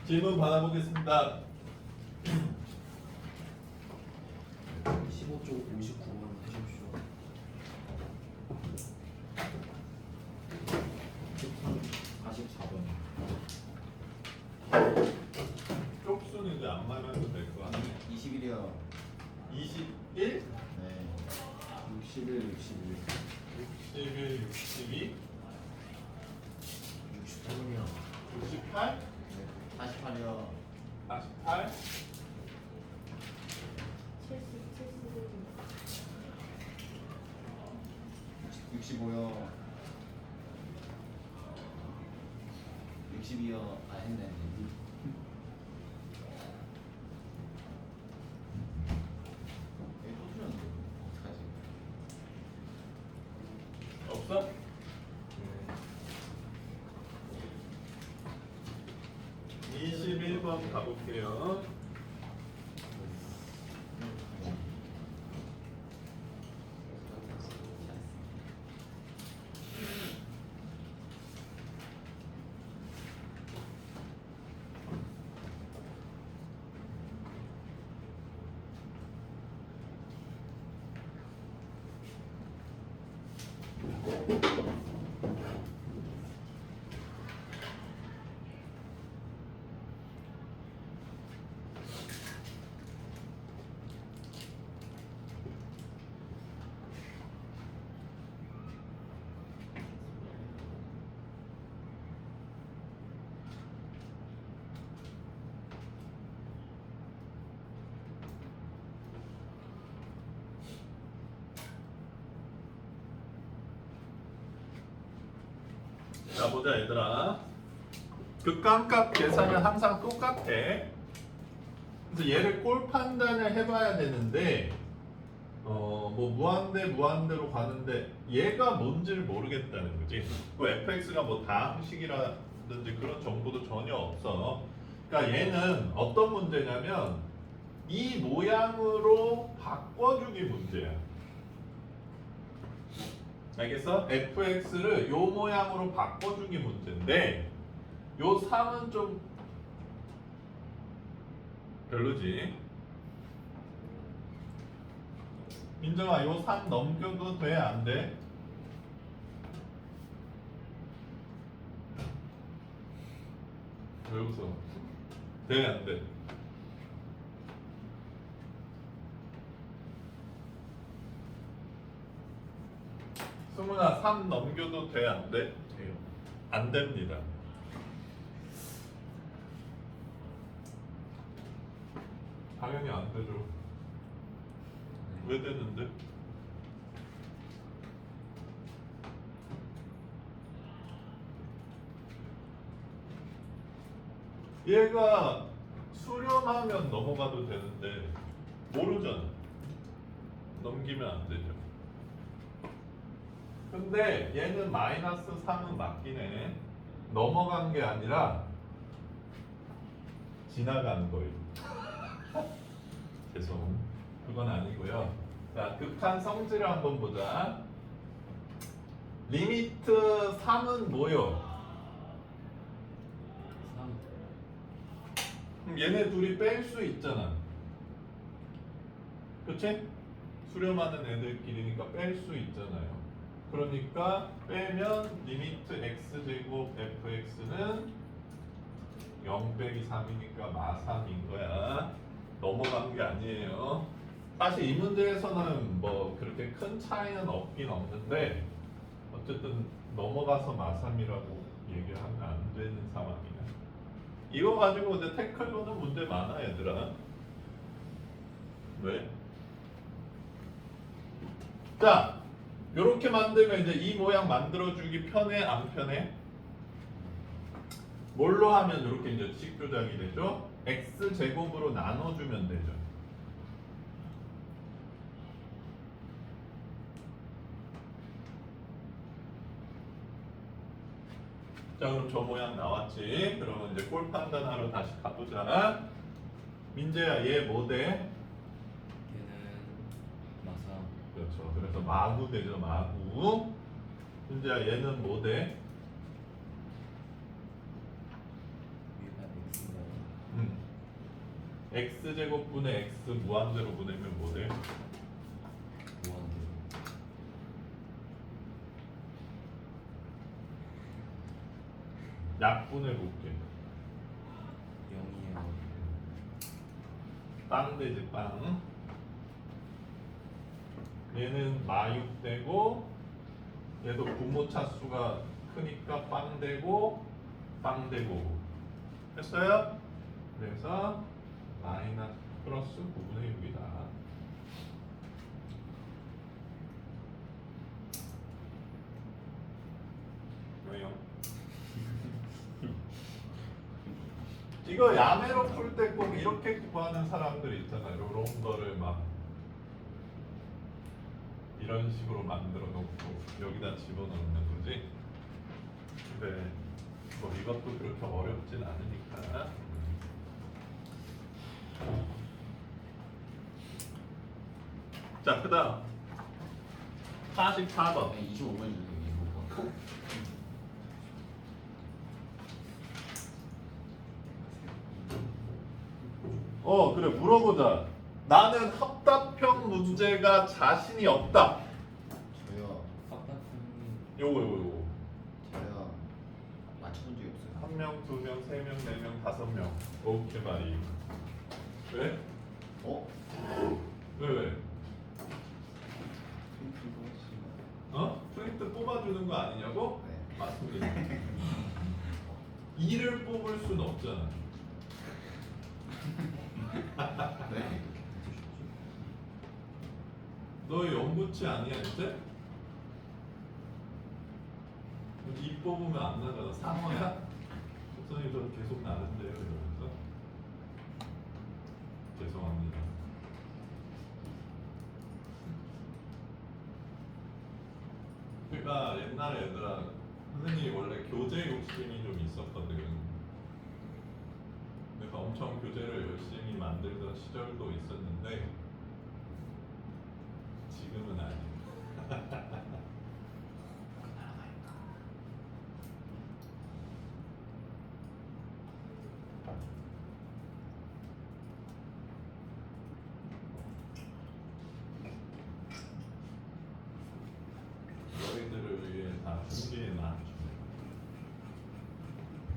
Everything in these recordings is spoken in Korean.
질문 받아보겠습니다. 15쪽 59번 해주십시오. 44번. 쪽수는 이제 안 말해도 될 거 같아요. 21이요. 21, 네. 61, 61. 61, 62, 68번이요. 68, 네. 48이요. 48, 65요. 62요. 아 했네. 여기 또 틀렸는데 어떡하지? 없어? 21번 가볼게요. 자 보자 얘들아. 극한값 계산은 항상 똑같아. 그래서 얘를 꼴 판단을 해봐야 되는데 뭐 무한대로 가는데 얘가 뭔지를 모르겠다는 거지. 뭐 fx가 뭐 다항식이라든지 그런 정보도 전혀 없어. 그러니까 얘는 어떤 문제냐면 이 모양으로 바꿔주기 문제야. 알겠어? fx를 요 모양으로 바꿔주기 문제인데 요 3은 좀 별로지. 민정아, 요 3 넘겨도 돼? 안 돼? 왜 웃어? 돼? 안 돼? 승훈아, 3 넘겨도 돼? 안 돼? 돼요. 안 됩니다. 당연히 안 되죠. 왜 되는데? 얘가 수렴하면 넘어가도 되는데 모르잖아. 넘기면 안 되죠. 근데 얘는 마이너스 3은 맞긴 해. 넘어간 게 아니라 지나간 거예요. 죄송. 그건 아니고요. 자, 극한 성질을 한번 보자. 리미트 3은 뭐요? 3. 그럼 얘네 둘이 뺄 수 있잖아. 그치? 수렴하는 애들끼리니까 뺄 수 있잖아요. 그러니까 빼면 리미트 x제곱 fx는 0 빼기 3이니까 마3인 거야. 넘어간 게 아니에요. 사실 이 문제에서는 뭐 그렇게 큰 차이는 없긴 없는데 어쨌든 넘어가서 마3이라고 얘기하면 안 되는 상황이야. 이거 가지고 이제 태클로는 문제 많아 얘들아. 왜? 자, 요렇게 만들면 이제 이 모양 만들어주기 편해 안 편해? 뭘로 하면 이렇게 이제 식 조작이 되죠? x 제곱으로 나눠주면 되죠. 자, 그럼 저 모양 나왔지? 그러면 이제 꼴 판단하러 다시 가보자. 민재야, 얘 뭐 돼? 얘는 마사. 그렇죠. 그래서 마구 되죠, 마구. 민재야, 얘는 뭐 돼? 위에가 x인가요? x제곱분의 x 무한대로 보내면 뭐 돼? 무한대로. 약분해 볼게. 0이에요. 빵 되지 빵. 얘는 마육 되고 얘도 분모 차수가 크니까 빵 되고 빵 되고 했어요? 그래서 마이너스 플러스 9분의 6이다. 왜요? 이거 야매로 풀 때 꼭 이렇게 구하는 사람들이 있잖아요. 이런 거를 막 이런 식으로 만들어 놓고 여기다 집어넣는 거지. 근데 뭐 이것도 그렇게 어렵진 않으니까. 자, 그다음 44번. 25번 중에 25번. 그래 물어보자. 나는 합답형 문제가 자신이 없다. 저요. 요거. 저요. 맞춰본 적이 없어요. 한 명, 두 명, 세 명, 네 명, 다섯 명. 오케이 바이. 왜? 어? 왜? 프린트 뽑아주는 거 아니냐고? 네. 맞습니다. 2를 뽑을 순 없잖아. 네. 너 연구치 아니야 이제? 2 뽑으면 안 나잖아. 상어야? 선생님 저 계속 나는데요 이러면서. 죄송합니다. 그러니까 옛날에 얘들아 선생님이 원래 교재 욕심이 좀 있었거든. 그래서 엄청 교재를 열심히 만들던 시절도 있었는데 지금은 아니야. 너희들을 위해 다 준비해 놨죠.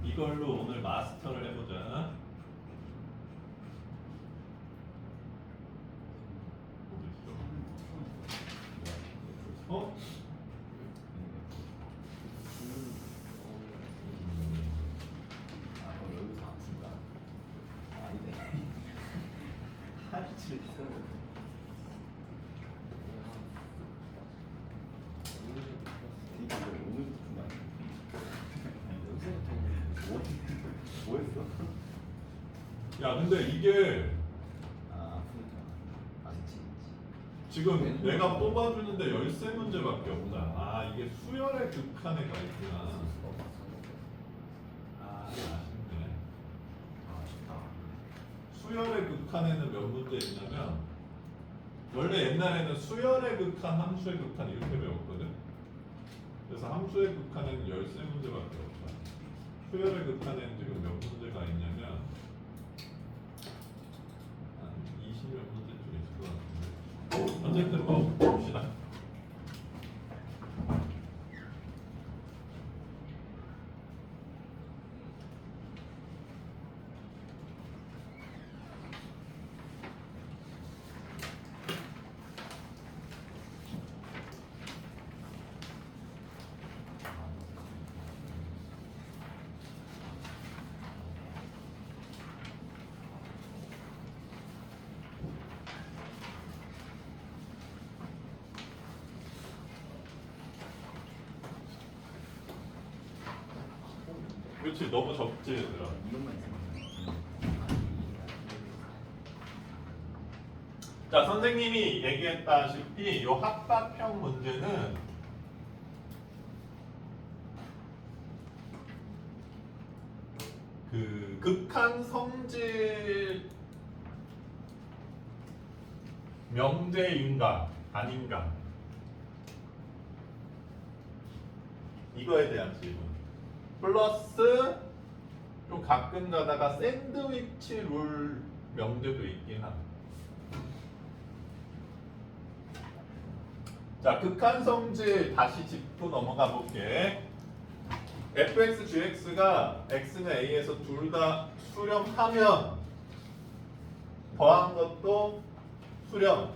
이걸로 오늘 마스터를 해보자. 어? 아, 그럼 여기서 안 쓴다. 아니네. 하루치를 써야 돼. 오늘부터 좀 많이. 뭐 했어? 야 근데 이게 아, 그러니까. 아, 그치. 지금 내가 뽑아주는데 13문제밖에 없다. 아 이게 수열의 극한에 가 있구나. 아 아쉽네. 아, 좋다. 수열의 극한에는 몇 문제 있냐면 원래 옛날에는 수열의 극한, 함수의 극한 이렇게 배웠거든. 그래서 함수의 극한에는 13문제밖에 없다. 수열의 극한에는 지금 몇 문제가 있냐면 한 20몇 문제쯤 있을 것 같은데. 어쨌든 뭐 봅시다. 그렇지 너무 적지 얘들아. 이것만 있으면. 자 선생님이 얘기했다시피 이 합답형 문제는 그 극한 성질 명제인가 아닌가 이거에 대한 질문 플러스 좀 가끔 가다가 샌드위치 룰 명제도 있긴 함. 자, 극한 성질 다시 짚고 넘어가 볼게. fx, gx가 x는 a에서 둘 다 수렴하면 더한 것도 수렴,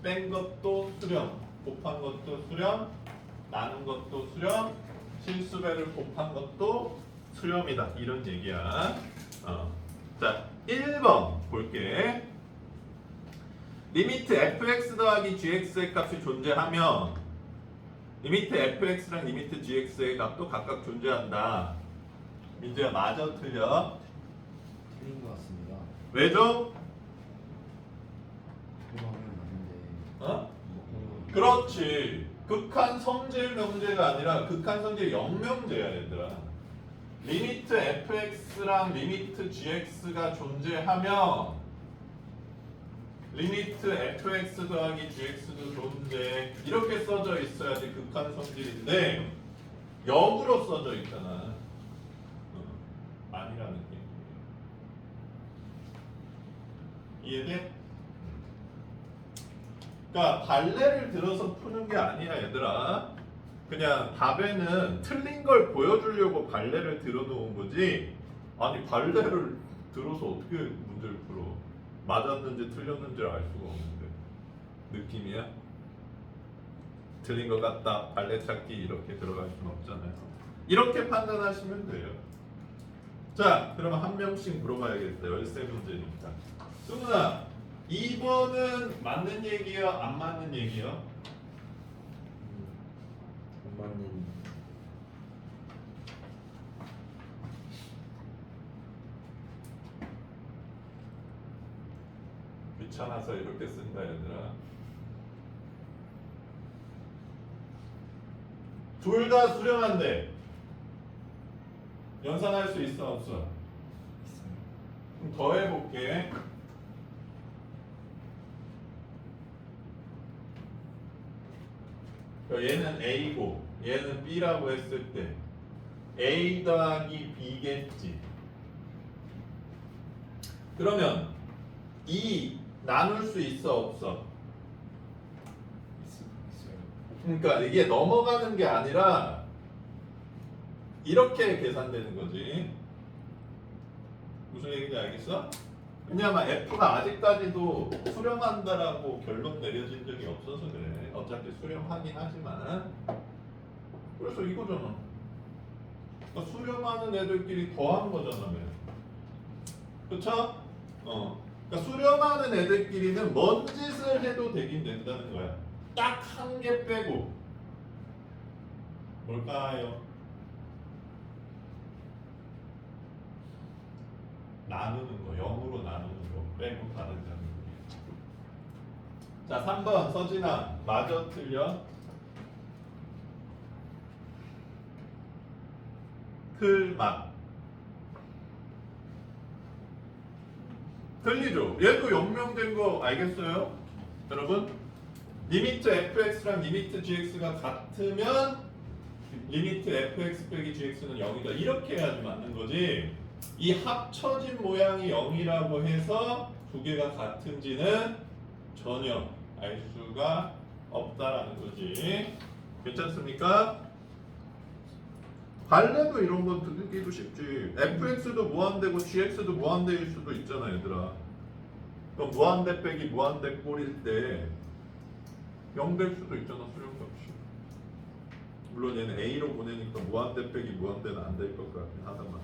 뺀 것도 수렴, 곱한 것도 수렴, 나눈 것도 수렴, 실수배를 곱한 것도 수렴이다. 이런 얘기야. 자, 1번 볼게. 리미트 fx 더하기 gx의 값이 존재하면 리미트 fx랑 리미트 gx의 값도 각각 존재한다. 민재야 맞아 틀려? 틀린 것 같습니다. 왜죠? 이거 하면 맞는데. 어? 그렇지. 극한 성질 명제가 아니라 극한 성질 영명제야 얘들아. 리미트 fx랑 리미트 gx가 존재하면 리미트 fx 더하기 gx도 존재. 이렇게 써져 있어야지 극한 성질인데 역으로 써져 있잖아. 아니라는 게. 이해돼? 그러니까 발레를 들어서 푸는 게 아니야 얘들아. 그냥 답에는 틀린 걸 보여주려고 발레를 들어놓은 거지. 아니 발레를 들어서 어떻게 문제를 풀어? 맞았는지 틀렸는지를 알 수가 없는데. 느낌이야? 틀린 것 같다. 발레 찾기 이렇게 들어갈 수는 없잖아요. 이렇게 판단하시면 돼요. 자, 그러면 한 명씩 물어봐야겠다. 13문제니까. 승훈아, 2번은 맞는 얘기야? 안 맞는 얘기야? 안 맞는. 귀찮아서 이렇게 쓴다 얘들아. 둘 다 수렴한데 연산할 수 있어 없어? 있어요. 그럼 더 해볼게. 얘는 A고 얘는 B라고 했을 때 A 더하기 B겠지. 그러면 2 나눌 수 있어 없어? 있어요. 그러니까 이게 넘어가는 게 아니라 이렇게 계산되는 거지. 무슨 얘기인지 알겠어? 왜냐면 F가 아직까지도 수렴한다라고 결론 내려진 적이 없어서 그래. 어차피 수렴하긴 하지만. 그래서 이거잖아. 그러니까 수렴하는 애들끼리 더한 거잖아. 그쵸? 그러니까 수렴하는 애들끼리는 뭔 짓을 해도 되긴 된다는 거야. 딱 한 개 빼고. 뭘까요? 나누는 거, 0으로 나누는 거 빼고 다른 점이. 자, 3번 서진아, 맞아 틀려? 틀맞. 틀리죠? 얘도 영명된 거 알겠어요? 여러분? 리미트 fx랑 리미트 gx가 같으면 리미트 fx 빼기 gx는 0이다. 이렇게 해야지 맞는 거지. 이 합쳐진 모양이 0이라고 해서 두 개가 같은지는 전혀 알 수가 없다라는 거지. 괜찮습니까? 발레도 이런 거 듣기도 쉽지. fx도 무한대고 gx도 무한대일 수도 있잖아 얘들아. 그럼 무한대 빼기 무한대 꼴일 때 0 될 수도 있잖아 수렴값이. 물론 얘는 a로 보내니까 무한대 빼기 무한대는 안 될 것 같긴 하다만.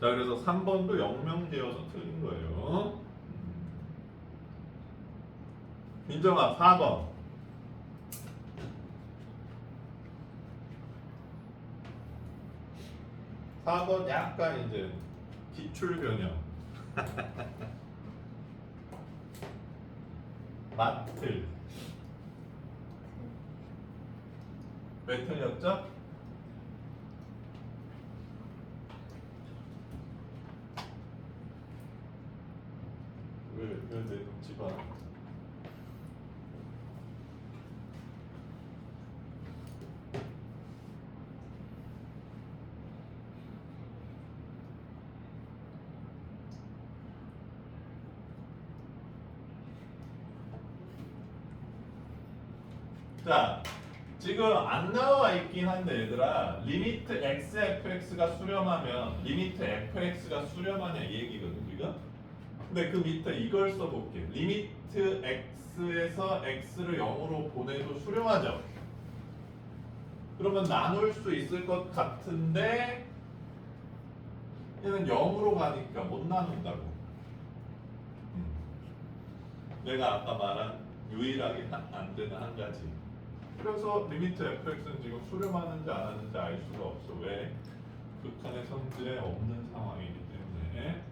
자, 그래서 3번도 영명제여서 틀린 거예요. 민정아, 4번. 4번 약간 이제 기출 변형. 마틀. 왜 틀렸죠? 왜 내 눈치 봐? 자, 지금 안 나와 있긴 한데 얘들아, 리미트 xfx가 수렴하면 리미트 fx가 수렴하냐 이 얘기거든 지금. 근데 그 밑에 이걸 써볼게. 리미트 x에서 x를 0으로 보내도 수렴하죠. 그러면 나눌 수 있을 것 같은데 얘는 0으로 가니까 못 나눈다고. 내가 아까 말한 유일하게 안 되는 한 가지. 그래서 리미트 fx는 지금 수렴하는지 안 하는지 알 수가 없어. 왜? 극한의 성질에 없는 상황이기 때문에.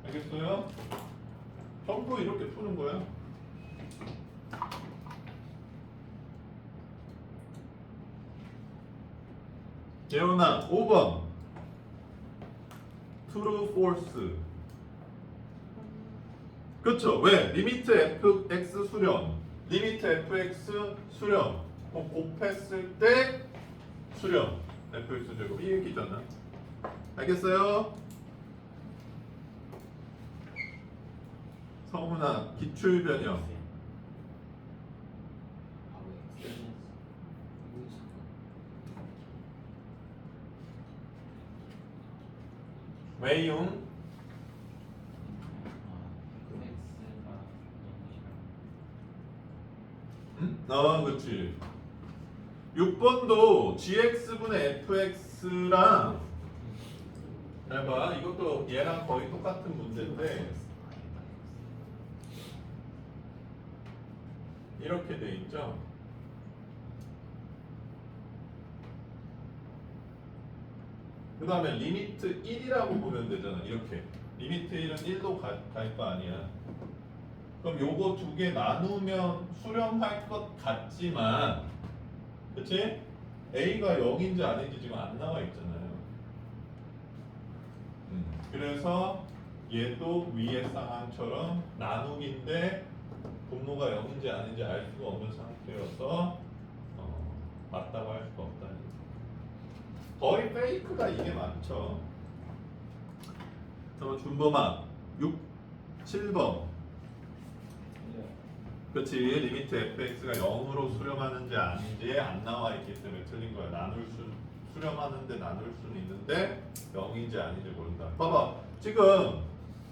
알겠어요? 전부 이렇게 푸는 거야. 예훈아 5번 True, false. 그렇죠. 왜? 리미트 fx 수렴, 리미트 fx 수렴, 곱했을 때 수렴, fx 제곱 이 얘기잖아. 알겠어요? 성훈아 기출 변형. 외용. 그렇지. 6번도 gx분의 fx랑 잘 봐. 이것도 얘랑 거의 똑같은 문제인데 이렇게 돼 있죠. 그 다음에 리미트 1이라고 보면 되잖아. 이렇게 리미트 1은 1로 갈 거 아니야. 그럼 요거 두 개 나누면 수렴할 것 같지만, 그치? A가 0인지 아닌지 지금 안 나와 있잖아요. 그래서 얘도 위의 상황처럼 나누기인데 분모가 0인지 아닌지 알 수가 없는 상태여서 맞다고 할 수가 없다는 거죠. 거의 페이크가 이게 많죠. 그럼 준범아 7번. 그렇지. 리미트 fx가 0으로 수렴하는지 아닌지 안 나와 있기 때문에 틀린 거야. 수렴하는데 나눌 수는 있는데 0인지 아닌지 모른다. 봐봐. 지금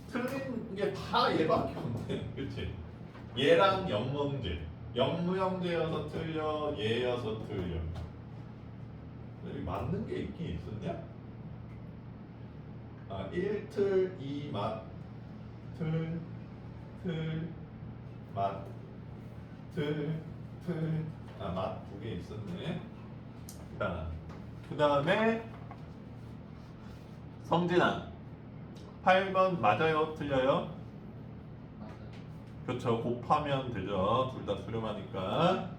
틀린 게 다 얘밖에 없네. 그렇지. 얘랑 영문제. 영무형제여서 틀려. 얘여서 틀려. 여기 맞는 게 있긴 있었냐? 1틀 2맛 틀 맛 맛 두 개 있었네. 그 다음에 성진아 8번 맞아요? 틀려요? 그렇죠. 곱하면 되죠. 둘 다 수렴하니까.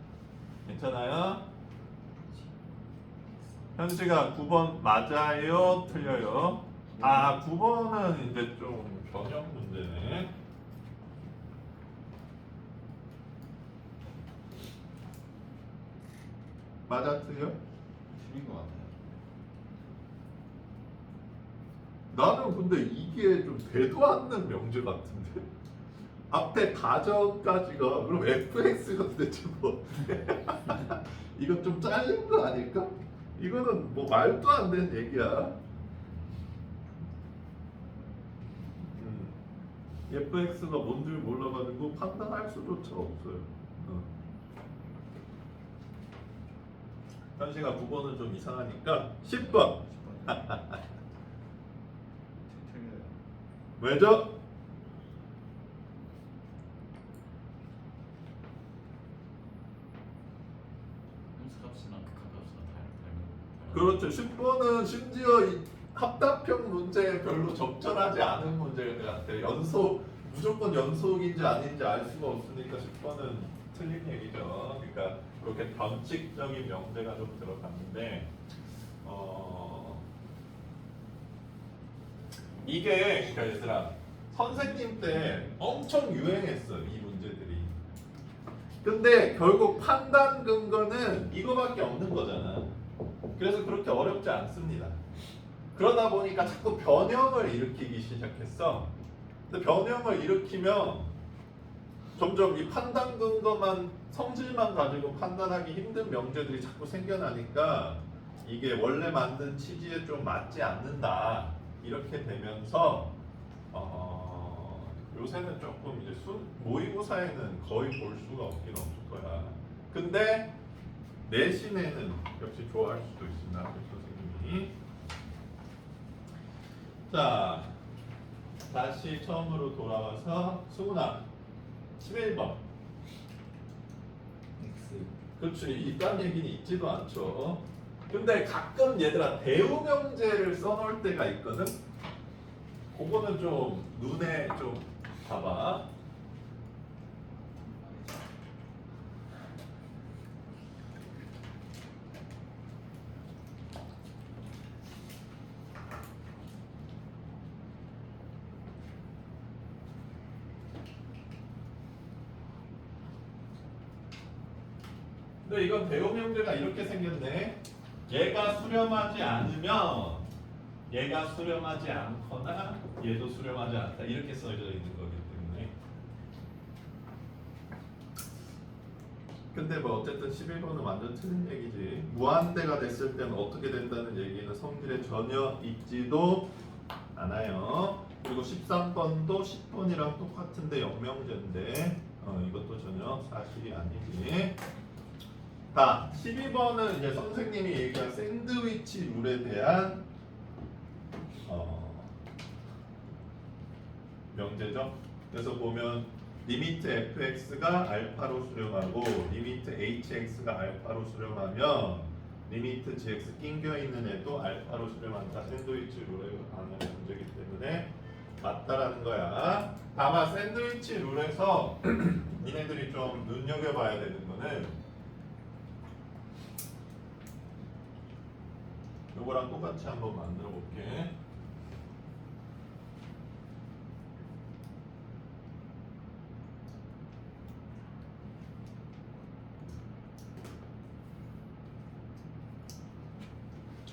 괜찮아요? 현지가 9번 맞아요? 틀려요? 9번은 이제 좀 변형 문제네. 맞아 틀려? 틀린 것 같아요. 나는 근데 이게 좀 되도 않는 명제 같은데? 앞에 가정까지가 그럼 fx가 도대체 뭐 이거 좀 잘린 거 아닐까? 이거는 뭐 말도 안 되는 얘기야. fx가 뭔지 몰라가지고 판단할 수조차 없어요. 현시가 9번은 좀 이상하니까 10번. 틀려요. 왜죠? 함수값이나 극한값이나 다른. 그렇죠. 10번은 심지어 이 합답형 문제에 별로 적절하지 않은 문제인 것 같아요. 무조건 연속인지 아닌지 알 수가 없으니까 10번은 틀린 얘기죠. 그러니까 그렇게 변칙적인 명제가 좀 들어갔는데 이게 그러니까 얘들아 선생님 때 엄청 유행했어 이 문제들이. 근데 결국 판단 근거는 이거밖에 없는 거잖아. 그래서 그렇게 어렵지 않습니다. 그러다 보니까 자꾸 변형을 일으키기 시작했어. 근데 변형을 일으키면 점점 이 판단 근거만 성질만 가지고 판단하기 힘든 명제들이 자꾸 생겨나니까 이게 원래 만든 취지에 좀 맞지 않는다 이렇게 되면서 요새는 조금 이제 모의고사에는 거의 볼 수가 없긴 없을 거야. 근데 내신에는 역시 좋아할 수도 있습니다. 선생님이. 자, 다시 처음으로 돌아와서 수문학 11번. X. 그렇지. 이딴 얘기는 있지도 않죠. 근데 가끔 얘들아 대우명제를 써놓을 때가 있거든. 그거는 좀 눈에 좀 봐봐. 근데 이건 대우명제가 이렇게 생겼네. 얘가 수렴하지 않으면 얘가 수렴하지 않거나 얘도 수렴하지 않다 이렇게 써져 있는 거기 때문에. 근데 뭐 어쨌든 11번은 완전 틀린 얘기지. 무한대가 됐을 때는 어떻게 된다는 얘기는 성질에 전혀 있지도 않아요. 그리고 13번도 10번이랑 똑같은데 영명제인데 이것도 전혀 사실이 아니지. 자, 12번은 이제 선생님이 얘기한 샌드위치 룰에 대한 명제죠. 그래서 보면 리미트 fx가 알파로 수렴하고 리미트 hx가 알파로 수렴하면 리미트 gx 낑겨 있는 애도 알파로 수렴한다. 샌드위치 룰에 관한 문제이기 때문에 맞다라는 거야. 다만 샌드위치 룰에서 니네들이 좀 눈여겨봐야 되는 거는 요거랑 똑같이 한번 만들어 볼게.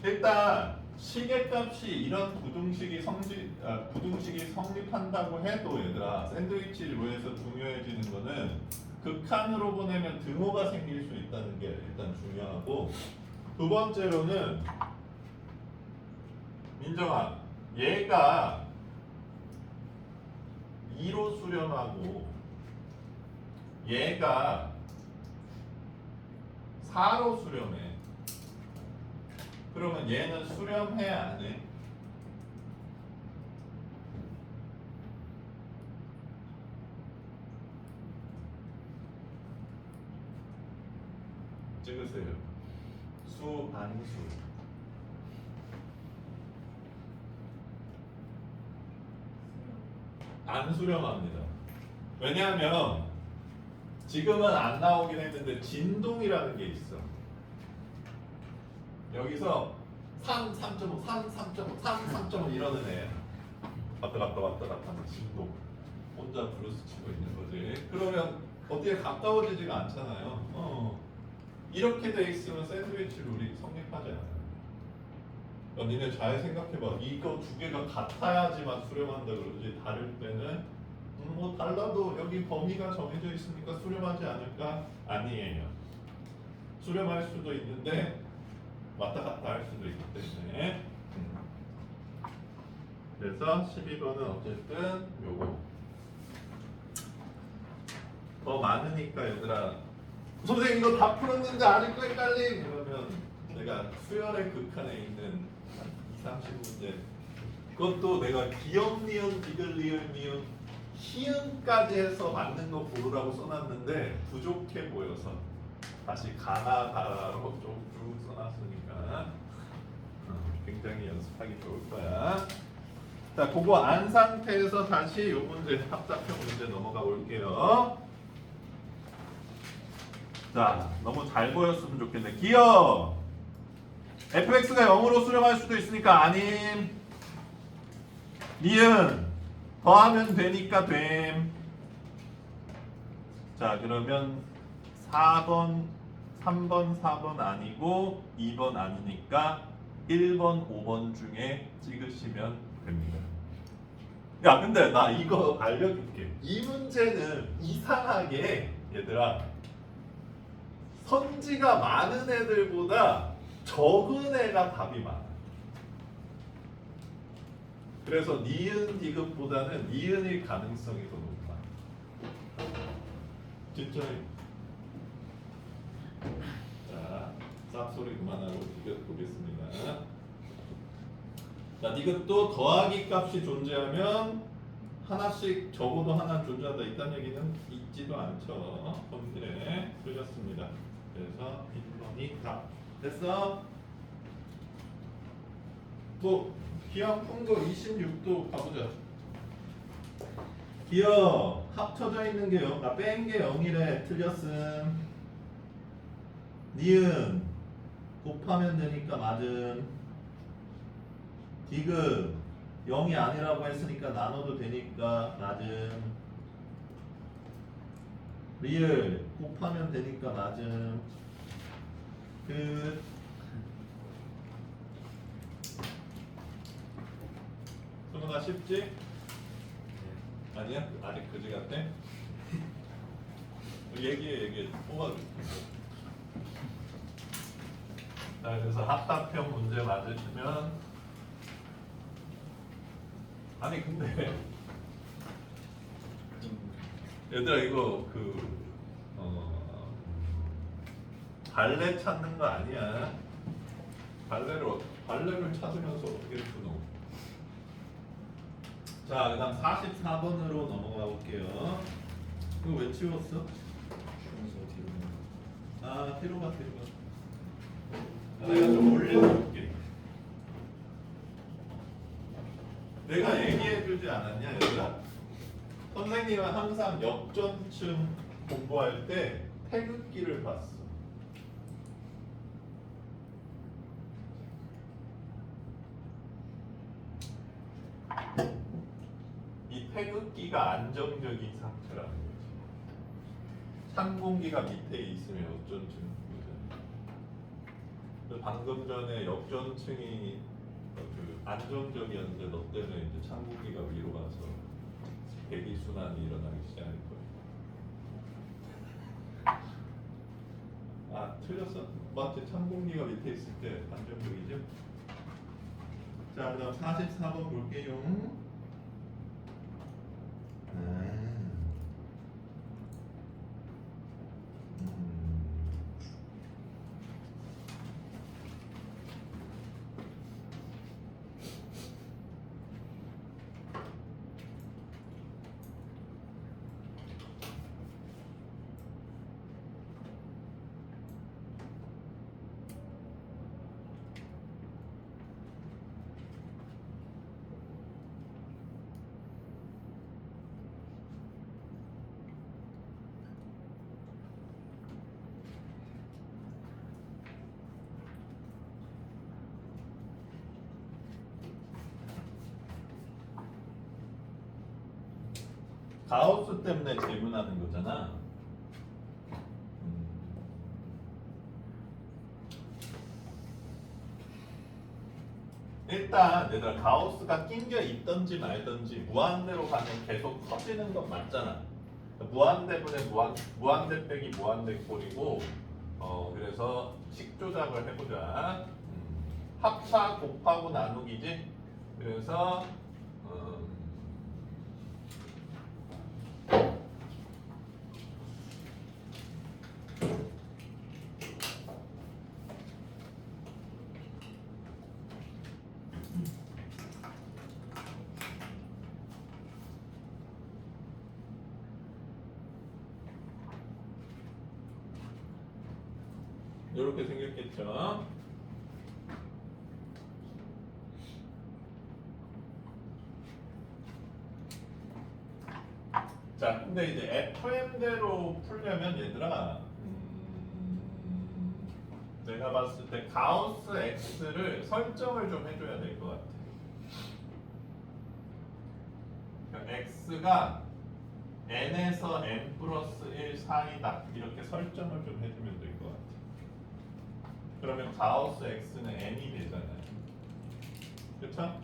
일단 시계값이 이런 부등식이 성립한다고 해도 얘들아 샌드위치 룰에서 중요해지는 거는 극한으로 보내면 등호가 생길 수 있다는 게 일단 중요하고, 두 번째로는 민정아 얘가 2로 수렴하고 얘가 4로 수렴해. 그러면 얘는 수렴해 안 해? 찍으세요. 수, 안수. 안 수렴합니다. 왜냐하면 지금은 안 나오긴 했는데 진동이라는 게 있어. 여기서 3, 3.5, 3, 3.5, 3, 3.5 이러는 애. 왔다 갔다 왔다 갔다 하는 진동. 혼자 브루스 치고 있는 거지. 그러면 어디에 가까워지지가 않잖아요. 이렇게 돼 있으면 샌드위치 룰이 성립하지 않아요. 니네 잘 생각해봐. 이거 두 개가 같아야지만 수렴한다 그러지. 다를 때는 뭐 달라도 여기 범위가 정해져 있으니까 수렴하지 않을까? 아니에요. 수렴할 수도 있는데 왔다 갔다 할 수도 있기 때문에. 그래서 12번은 어쨌든 요거 더 많으니까 얘들아, 선생님 이거 다 풀었는데 아직도 헷갈림 이러면 내가 수열의 극한에 있는 30문제, 그것도 내가 기역, 니은, 디귿, 리을, 미음, 희응까지 해서 맞는 거 고르라고 써놨는데 부족해 보여서 다시 가나다라로 쭉 써놨으니까 굉장히 연습하기 좋을 거야. 자, 그거 안 상태에서 다시 요 문제, 합작형 문제 넘어가 볼게요. 자, 너무 잘 보였으면 좋겠네. 기억! fx가 0으로 수렴할 수도 있으니까 아님. 니은 더하면 되니까 됨. 자, 그러면 4번, 3번, 4번 아니고 2번 아니니까 1번, 5번 중에 찍으시면 됩니다. 야, 근데 나 이거 알려줄게. 이 문제는 이상하게 얘들아 선지가 많은 애들보다 적은 애가 답이 많아. 그래서 니은 디귿보다는 니은일 가능성이 더 높아. 진짜. 자, 쌉소리 그만하고 디귿 보겠습니다. 자, 디귿도 더하기 값이 존재하면 하나씩 적어도 하나 존재한다. 이딴 얘기는 있지도 않죠. 범실에 틀렸습니다. 그래서 1번이 답. 됐어? 또 기억 풍도 26도 가보자. 기억 합쳐져 있는 게 0, 나 뺀 게 0이래. 틀렸음. 니은 곱하면 되니까 맞음. 디귿 0이 아니라고 했으니까 나눠도 되니까 맞음. 리을 곱하면 되니까 맞음. 끝. 수능아 쉽지? 아니야? 아직 그지 같아? 얘기해 뽑아줄게. 자, 그래서 합답형 문제 맞으시면 아니 근데 얘들아 이거 발레 찾는 거 아니야. 발레를 찾으면서 어떻게 푸노? 자, 그다음 44번으로 넘어가 볼게요. 이거 왜 치웠어? 추면서 뒤로 아, 뒤로 가. 내가 좀 올려줄게. 내가 얘기해주지 않았냐, 얘들아? 선생님은 항상 역전층 공부할 때 태극기를 봤어. 이 태극기가 안정적인 상태라는 거지. 찬 공기가 밑에 있으면 역전층. 방금 전에 역전층이 안정적이었는데 너 때문에 이제 찬 공기가 위로 가서 대기 순환이 일어나기 시작할 거야. 아, 틀렸어? 맞지? 찬 공기가 밑에 있을 때 안정적이죠? 자, 그다음 44번 볼게요. 가우스 때문에 질문하는 거잖아. 일단 얘들아 가우스가 낑겨 있던지 말던지 무한대로 가면 계속 커지는 건 맞잖아. 무한대분의 무한대 빼기 무한대 꼴이고 그래서 식 조작을 해보자. 합차 곱하고 나누기지. 그래서 이렇게 생겼겠죠. 자, 근데 이제 FM대로 풀려면 얘들아, 내가 봤을 때 가우스 X를 설정을 좀 해줘야 될 것 같아. 그러니까 X가 n에서 n 플러스 1 사이다 이렇게 설정을 좀 해주면 될 것 같아. 그러면 가우스 X는 n이 되잖아요. 그렇죠?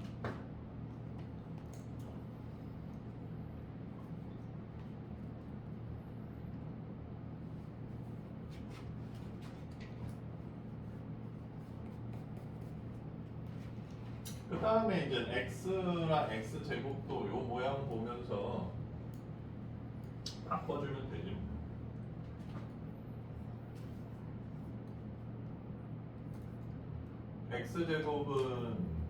그 다음에 이제 x랑 x 제곱도 요 모양 보면서 바꿔주면 되지. x 제곱은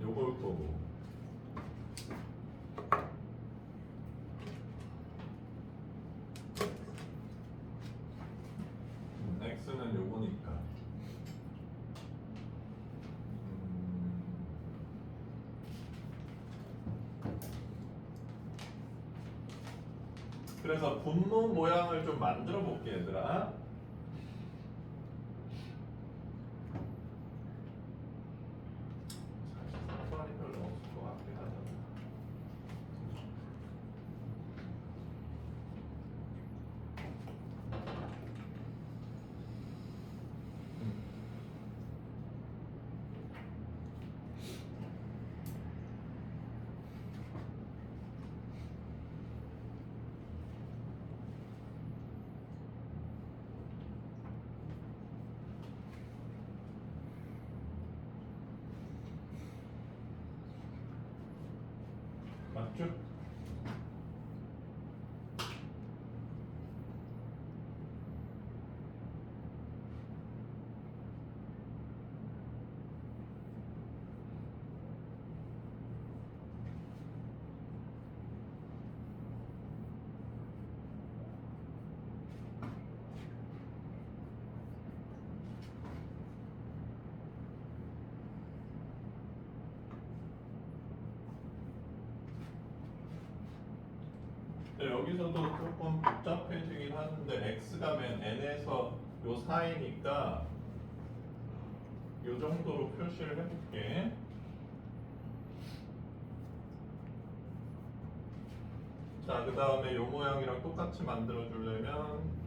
요걸 거고, x는 요거니까. 그래서 분모 모양을 좀 만들어 볼게, 얘들아. 사실 상관이 별로 없을 것 같긴 하다. 맞죠? 네, 여기서도 조금 복잡해지긴 하는데 x가 맨 n에서 요 사이니까 요 정도로 표시를 해볼게. 자, 그 다음에 요 모양이랑 똑같이 만들어 주려면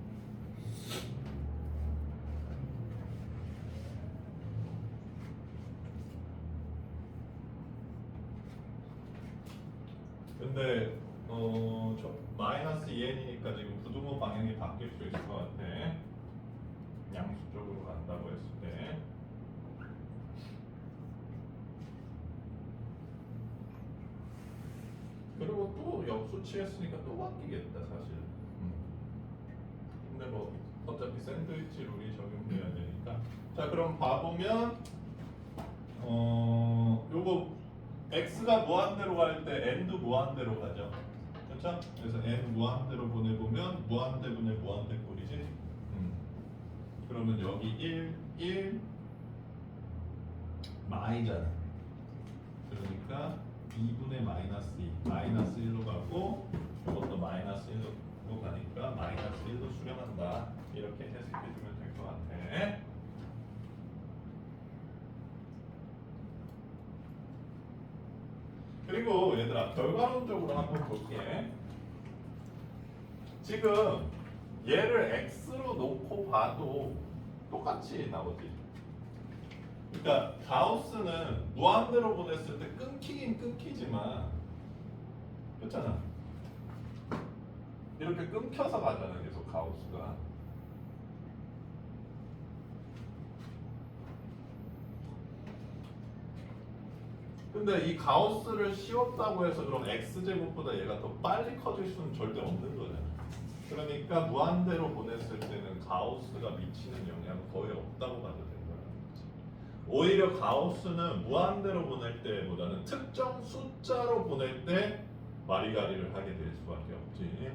근데 저 마이너스 2n이니까 지금 부등호 방향이 바뀔 수 있을 것 같아. 양수 쪽으로 간다고 했을 때. 그리고 또 역수 취했으니까 또 바뀌겠다 사실. 근데 뭐 어차피 샌드위치 룰이 적용돼야 되니까. 자, 그럼 봐보면 요거 x가 무한대로 갈 때 n도 무한대로 가죠. 그렇죠? 그래서 n 무한대로 보내보면 무한대분의 무한대 꼴이지. 그러면 여기 1 마이잖아. 그러니까 2분의 마이너스 2 마이너스 1로 가고 이것도 마이너스 1로 가니까 마이너스 1로 수렴한다. 이렇게 해석해주면 될 것 같아. 그리고 얘들아 결과론적으로 한번 볼게. 지금 얘를 x로 놓고 봐도 똑같이 나오지. 그러니까 가우스는 무한대로 보냈을 때 끊기긴 끊기지만 그렇잖아. 이렇게 끊겨서 가잖아 계속 가우스가. 근데 이 가우스를 씌웠다고 해서 그럼 x제곱보다 얘가 더 빨리 커질 수는 절대 없는 거잖아. 그러니까 무한대로 보냈을 때는 가우스가 미치는 영향은 거의 없다고 봐도 된다는 거지. 오히려 가우스는 무한대로 보낼 때보다는 특정 숫자로 보낼 때 마리가리를 하게 될 수밖에 없지.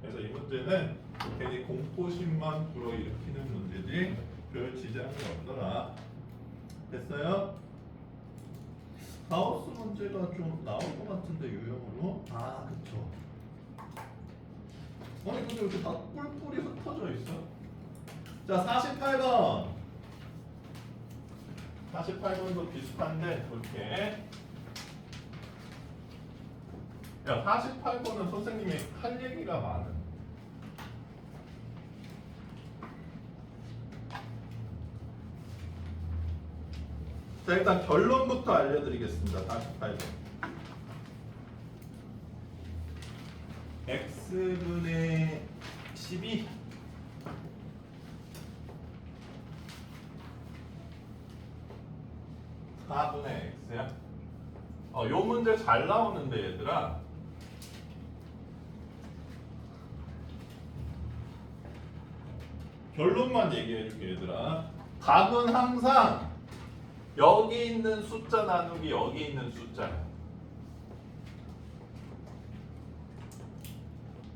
그래서 이 문제는 괜히 공포심만 불어일으키는 문제지 별 지장이 없더라. 됐어요? 가우스 문제가 좀 나올 것 같은데 유형으로. 아, 그쵸. 아니 근데 이렇게 다 뿔뿔이 흩어져 있어? 자, 48번. 48번도 비슷한데 볼게. 야, 48번은 선생님이 할 얘기가 많은. 자, 일단 결론부터 알려드리겠습니다. 48번. x분의 12 4분의 x야. 요 문제 잘 나오는데 얘들아. 결론만 얘기해줄게 얘들아. 답은 항상 여기 있는 숫자 나누기 여기 있는 숫자야.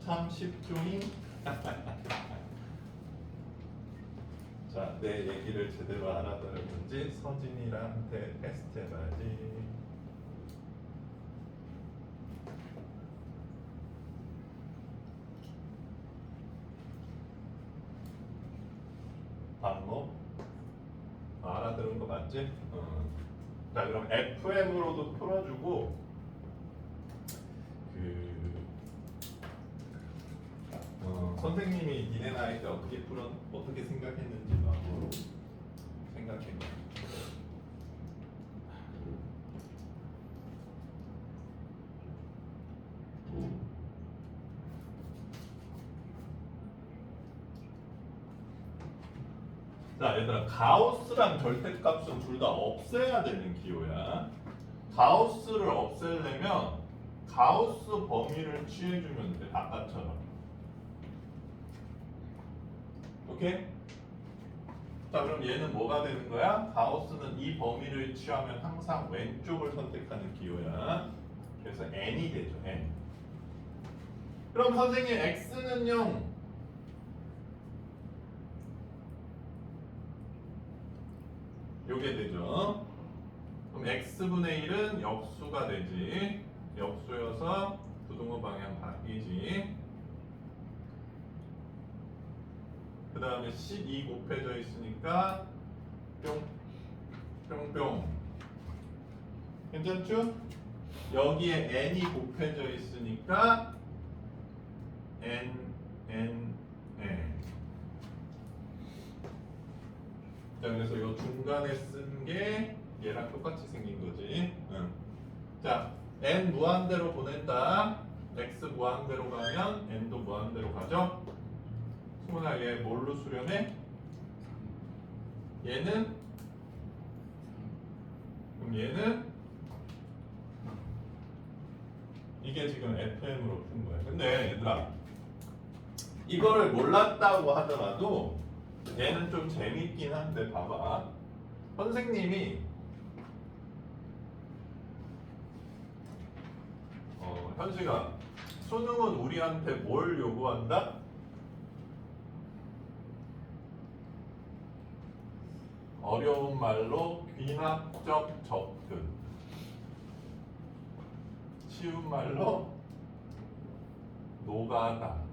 참 쉽죠잉? 자, 내 얘기를 제대로 알아들었는지 서진이한테 테스트 해봐야지. 반복. 알아들은 거 맞지? 자, 그럼 FM으로도 풀어주고 선생님이 니네 나이 때 어떻게 생각했는지도 한번 생각해봐. 자, 얘들아, 가우스랑 절대값은 둘 다 없애야 되는 기호야. 가우스를 없애려면 가우스 범위를 취해주면 돼. 아까처럼. 오케이? 자, 그럼 얘는 뭐가 되는 거야? 가우스는 이 범위를 취하면 항상 왼쪽을 선택하는 기호야. 그래서 n이 되죠. n. 그럼 선생님 x는요? 요게 되죠. 그럼 x분의 1은 역수가 되지. 역수여서 부등호 방향 바뀌지. 그 다음에 12 곱해져 있으니까 뿅뿅. 괜찮죠? 여기에 n이 곱해져 있으니까 n. 자, 그래서 이 중간에 쓴 게 얘랑 똑같이 생긴 거지. 응. 자, n 무한대로 보낸다. x 무한대로 가면 n도 무한대로 가죠. 승훈아, 얘 뭘로 수렴해? 얘는? 그럼 얘는? 이게 지금 FM으로 푼 거야. 근데 얘들아, 이거를 몰랐다고 하더라도 얘는 좀 재밌긴 한데 봐봐. 선생님이 현식아, 수능은 우리한테 뭘 요구한다? 어려운 말로 귀납적 접근, 쉬운 말로 노가다.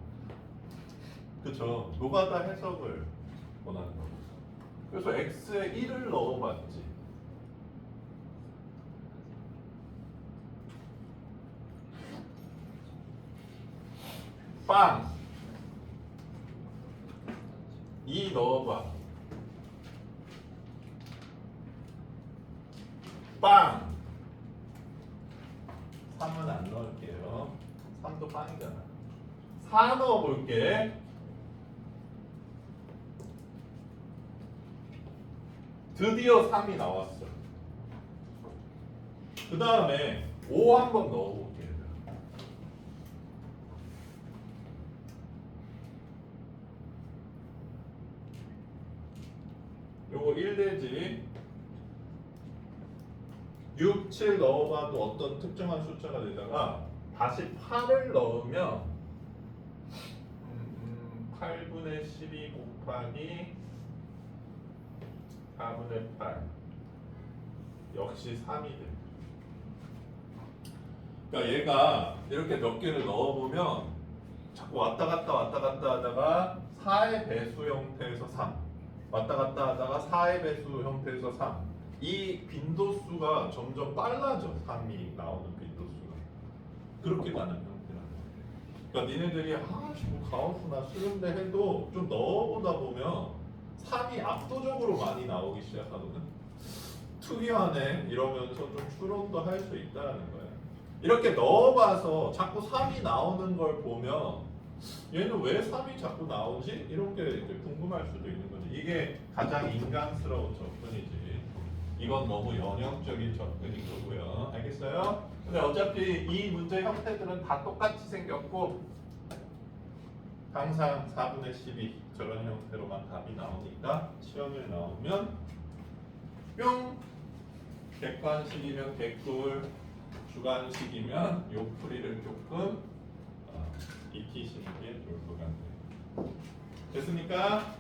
그쵸? 노가다 해석을 원하는 거고. 그래서 x에 1을 넣어봤지. 빵 2 넣어봐. 빵 3은 안 넣을게요. 3도 빵이잖아. 4 넣어볼게. 드디어 3이 나왔어. 그 다음에 5 한번 넣어볼게. 요거 1 되지. 6, 7 넣어봐도 어떤 특정한 숫자가 되다가 다시 8을 넣으면 8분의 12 곱하기 4분의 8 역시 3이 돼. 그러니까 얘가 이렇게 몇 개를 넣어보면 자꾸 왔다 갔다 하다가 4의 배수 형태에서 3 왔다 갔다 하다가 4의 배수 형태에서 3 이 빈도수가 점점 빨라져. 3이 나오는 빈도수가 그렇게 가는 형태라는 거야. 그러니까 니네들이 뭐 가우스나 수렴대 해도 좀 넣어보다 보면 3이 압도적으로 많이 나오기 시작하거든. 특이하네 이러면서 좀 추론도 할 수 있다는 거야. 이렇게 넣어봐서 자꾸 3이 나오는 걸 보면 얘는 왜 3이 자꾸 나오지? 이런 게 이제 궁금할 수도 있는 거지. 이게 가장 인간스러운 접근이지. 이건 너무 연역적인 접근인 거고요. 알겠어요? 근데 어차피 이 문제 형태들은 다 똑같이 생겼고 항상 4분의 12 저런 형태로만 답이 나오니까 시험에 나오면 뿅 객관식이면 개꿀 주관식이면 요 풀이를 조금 익히시는 게 좋을 것 같네요. 됐습니까?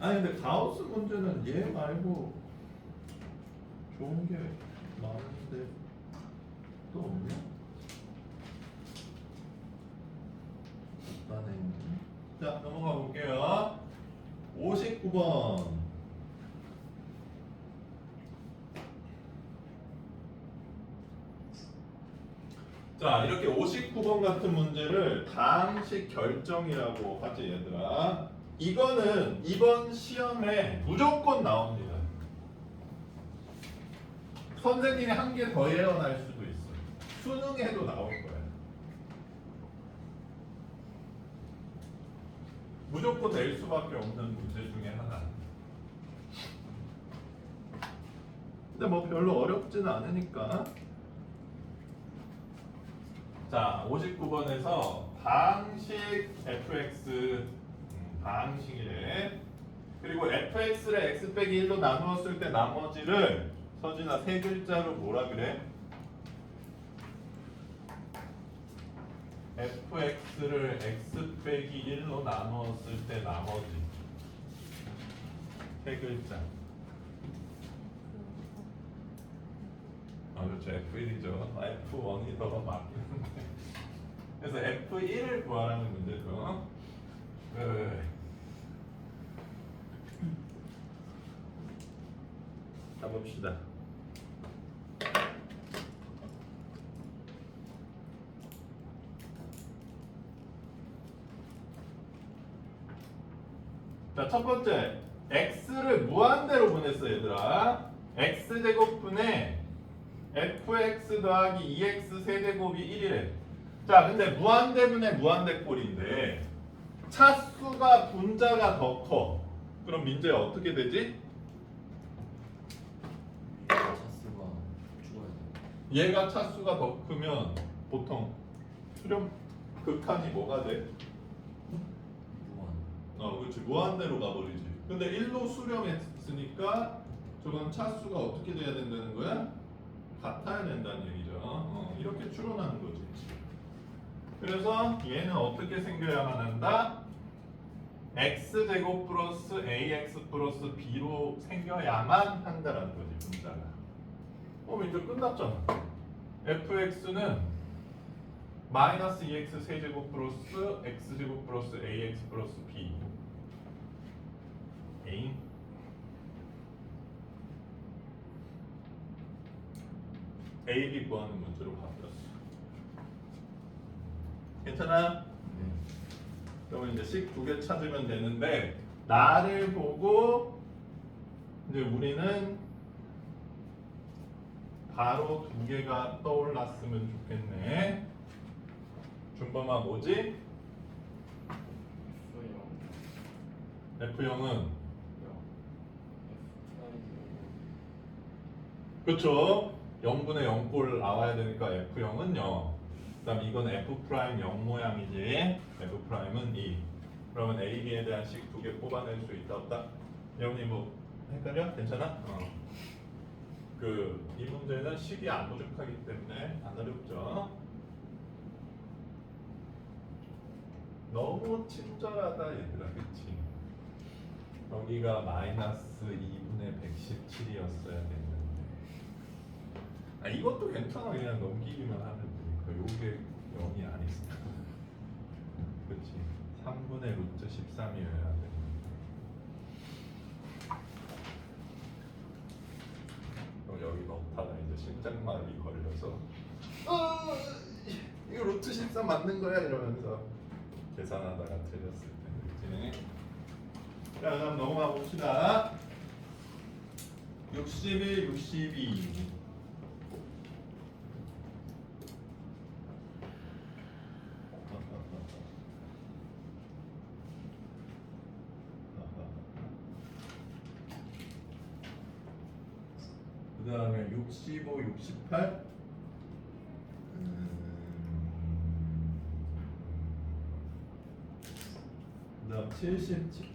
아니 근데 가우스 문제는 얘 말고 좋은 게 많은데 또 없냐? 자 넘어가 볼게요. 59번. 자 이렇게 59번 같은 문제를 다항식 결정이라고 하지 얘들아. 이거는 이번 시험에 무조건 나옵니다. 선생님이 한 개 더 예언할 수도 있어. 수능에도 나올 거야. 무조건 낼 수밖에 없는 문제 중에 하나. 근데 뭐 별로 어렵지는 않으니까. 자, 59번에서 다항식 fx 다항식이래. 그리고 fx를 x 빼기 1로 나누었을 때 나머지를 서진아 세 글자로 뭐라 그래? fx를 x 빼기 1로 나누었을 때 나머지 세 글자. 그렇죠. F1이죠. F1이 더 맞겠는데. 그래서 F1을 구하라는 문제죠. 가봅시다. 자, 첫 번째. x를 무한대로 보냈어, 얘들아. x제곱분의 fx 더하기 2x 세제곱이 1이래. 자, 근데 무한대분의 무한대꼴인데 차수가 분자가 더 커. 그럼 민재야 어떻게 되지? 차수가 죽어야 돼. 얘가 차수가 더 크면 보통 수렴 극한이 뭐가 돼? 무한. 그렇지. 무한대로 가버리지. 근데 1로 수렴했으니까 저건 차수가 어떻게 돼야 된다는 거야? 같아야 된다는 얘기죠. 이렇게 추론하는 거지. 그래서 얘는 어떻게 생겨야만 한다? x제곱 플러스 ax 플러스 b로 생겨야만 한다라는 거지, 분자가. 이제 끝났잖아. fx는 마이너스 2x 세제곱 플러스 x제곱 플러스 ax 플러스 b. a a, b 구하는 문제로 바뀌었어. 괜찮아? 네. 그러면 이제 식 두 개 찾으면 되는데 나를 보고 이제 우리는 바로 두 개가 떠올랐으면 좋겠네. 준범아 뭐지? F0은 그렇죠. 0분의 0꼴 나와야 되니까 F0은 0. 그 다음 이건 F' 0 모양이지. F'은 2. 그러면 A, B에 대한 식 두 개 뽑아낼 수 있다 없다? 여러분이 뭐 헷갈려? 괜찮아? 이 문제는 식이 안 부족하기 때문에 안 어렵죠. 너무 친절하다 얘들아, 그치? 여기가 마이너스 2분의 117이었어야 됐는데 이것도 괜찮아. 그냥 넘기기만 하면 되니까 요게 0이 아니지. 그치? 3분의 루트 13이어야 돼. 그럼 여기 넣다가 이제 심장마비 걸려서 이거 루트 13 맞는 거야? 이러면서 계산하다가 틀렸을 텐데. 그치? 자, 그럼 넘어가 봅시다. 61, 62. 그 다음에 65, 68. 그 다음 77.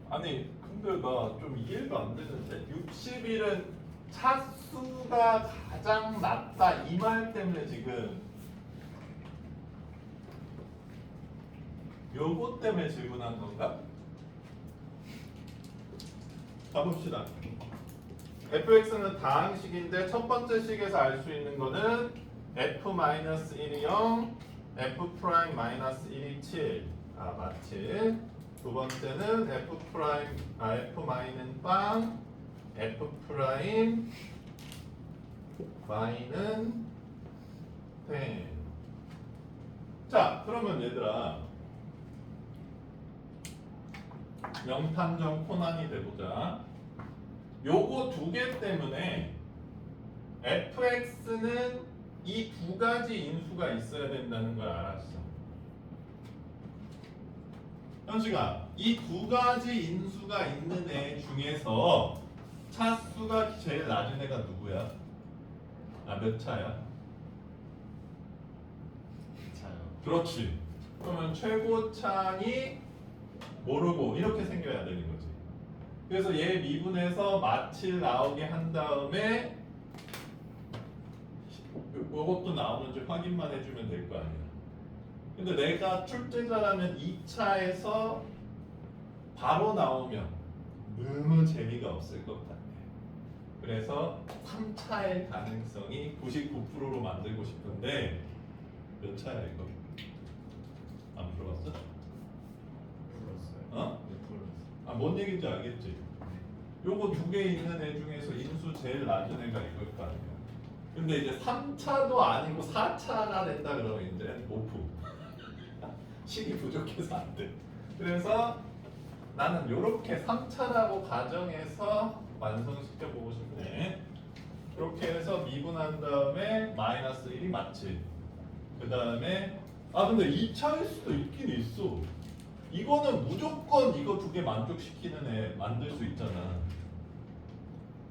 아니 근데 나 좀 이해가 안 되는데 61은 차수가 가장 낮다 이 말 때문에 지금 요거 때문에 질문한 건가? 가봅시다. fx는 다항식인데 첫 번째 식에서 알 수 있는 거는 f-1이 0, f'-1이 7. 아, 맞지? 두 번째는 f'는 빵, f'Y는 10. 자, 그러면 얘들아 명탐정 코난이 돼보자. 요거 두 개 때문에 fx는 이 두 가지 인수가 있어야 된다는 걸 알았어. 현식아, 이 두 가지 인수가 있는 애 중에서 차수가 제일 낮은 애가 누구야? 몇 차야? 차요. 그렇지. 그러면 최고차니 모르고 이렇게 생겨야 되는 거지. 그래서 얘 미분해서 마칠 나오게 한 다음에 이것도 나오는지 확인만 해주면 될 거 아니야. 근데 내가 출제자라면 2차에서 바로 나오면 너무 재미가 없을 것 같아. 그래서 3차의 가능성이 99%로 만들고 싶은데 몇 차야 이거? 안 풀어봤어? 불렀어요. 어? 네, 불렀어요. 아, 뭔 얘기인지 알겠지? 요거 두 개 있는 애 중에서 인수 제일 낮은 애가 이걸 거 아니야. 근데 이제 3차도 아니고 4차가 된다 그러면 이제 오프. 식이 부족해서 안 돼. 그래서 나는 요렇게 3차라고 가정해서 완성시켜 보고 싶네. 이렇게 해서 미분한 다음에 마이너스 1이 맞지. 그 다음에 근데 2차일 수도 있긴 있어. 이거는 무조건 이거 두 개 만족시키는 애 만들 수 있잖아.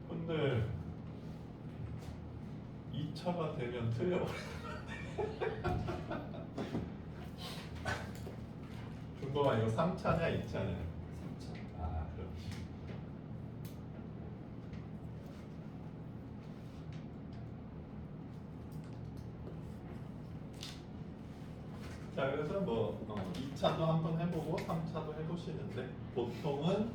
근데 2차가 되면 틀려버려. 준범아 이거 3차냐 2차냐? 3차. 아 그렇지. 자 그래서 뭐 2차도 한번 해보고 3차도 해보시는데 보통은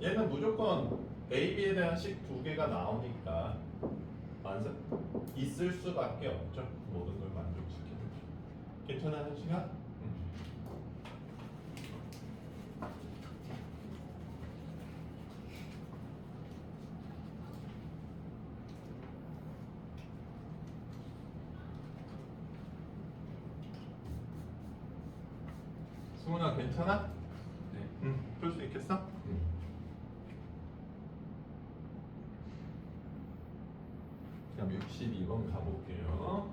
얘는 무조건 A, B에 대한 식 두 개가 나오니까 완성 있을 수밖에 없죠. 모든 걸 만족시키는. 괜찮아요 시간? 승훈아 괜찮아? 네. 응. 풀 수 있겠어? 그럼 62번 가볼게요.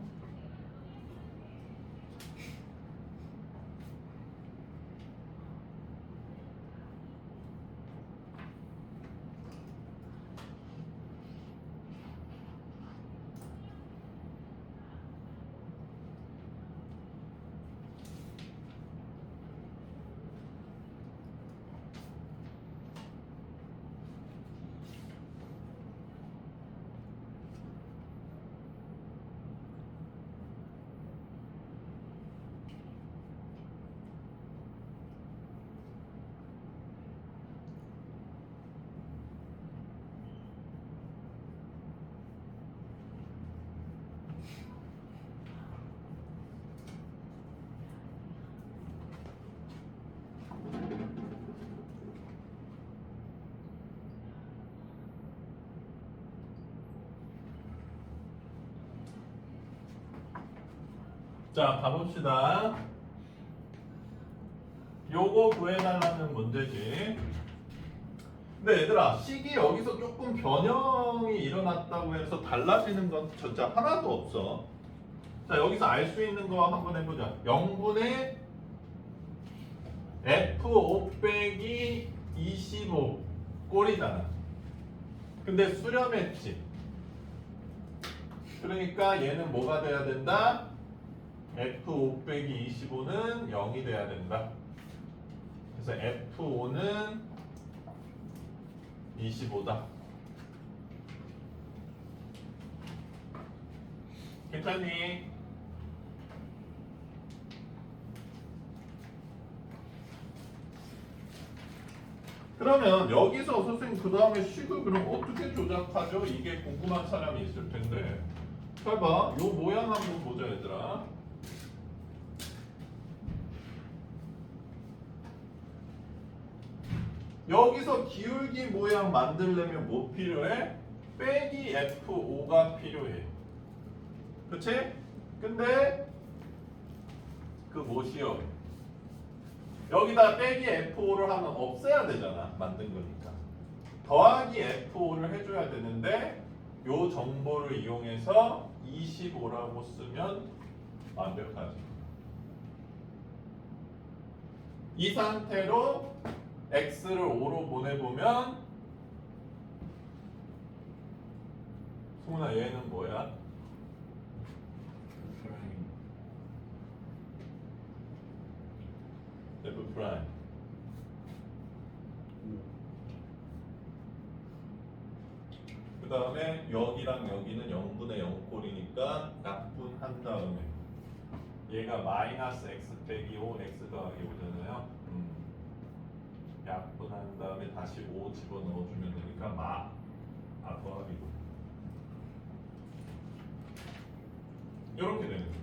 자, 가봅시다. 요거 구해달라는 문제지. 근데 얘들아, 식이 여기서 조금 변형이 일어났다고 해서 달라지는 건 진짜 하나도 없어. 자, 여기서 알 수 있는 거 한번 해보자. 0분의 F5 빼기 25 꼴이잖아. 근데 수렴했지. 그러니까 얘는 뭐가 돼야 된다? F5 빼기 25는 0이 돼야 된다. 그래서 F5는 25다. 괜찮니? 그러면 여기서 선생님 그 다음에 식을 그럼 어떻게 조작하죠? 이게 궁금한 사람이 있을 텐데. 잘 봐. 요 모양 한번 보자 얘들아. 여기서 기울기 모양 만들려면 뭐 필요해? 빼기 F5가 필요해. 그치? 근데 그 뭐시여? 여기다 빼기 F5를 하면 없애야 되잖아. 만든 거니까. 더하기 F5를 해줘야 되는데 요 정보를 이용해서 25라고 쓰면 완벽하지. 이 상태로 x를 5로 보내보면 승훈아 얘는 뭐야? F 프라임. 그 다음에 여기랑 여기는 0분의 0꼴이니까 약분한 다음에 얘가 마이너스 x 빼기 5 x 더하기 5잖아요. 약분한 다음에 다시 5 집어넣어주면 되니까 더하기 5 이렇게 되는 거지.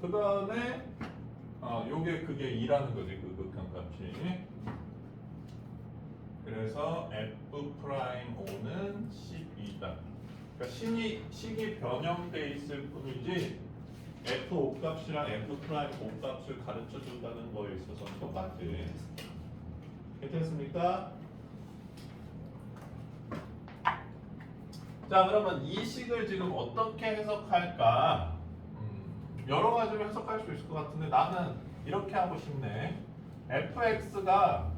그 다음에 요게 그게 2라는 거지. 그 극한값이. 그래서 f 프라임 5는 12다. 그러니까 식이 변형돼 있을 뿐이지 f5 값이랑 f 프라임 5 값을 가르쳐 준다는 거에 있어서는 똑같지. 괜찮습니까? 자, 그러면 이 식을 지금 어떻게 해석할까? 여러 가지로 해석할 수 있을 것 같은데 나는 이렇게 하고 싶네. fx가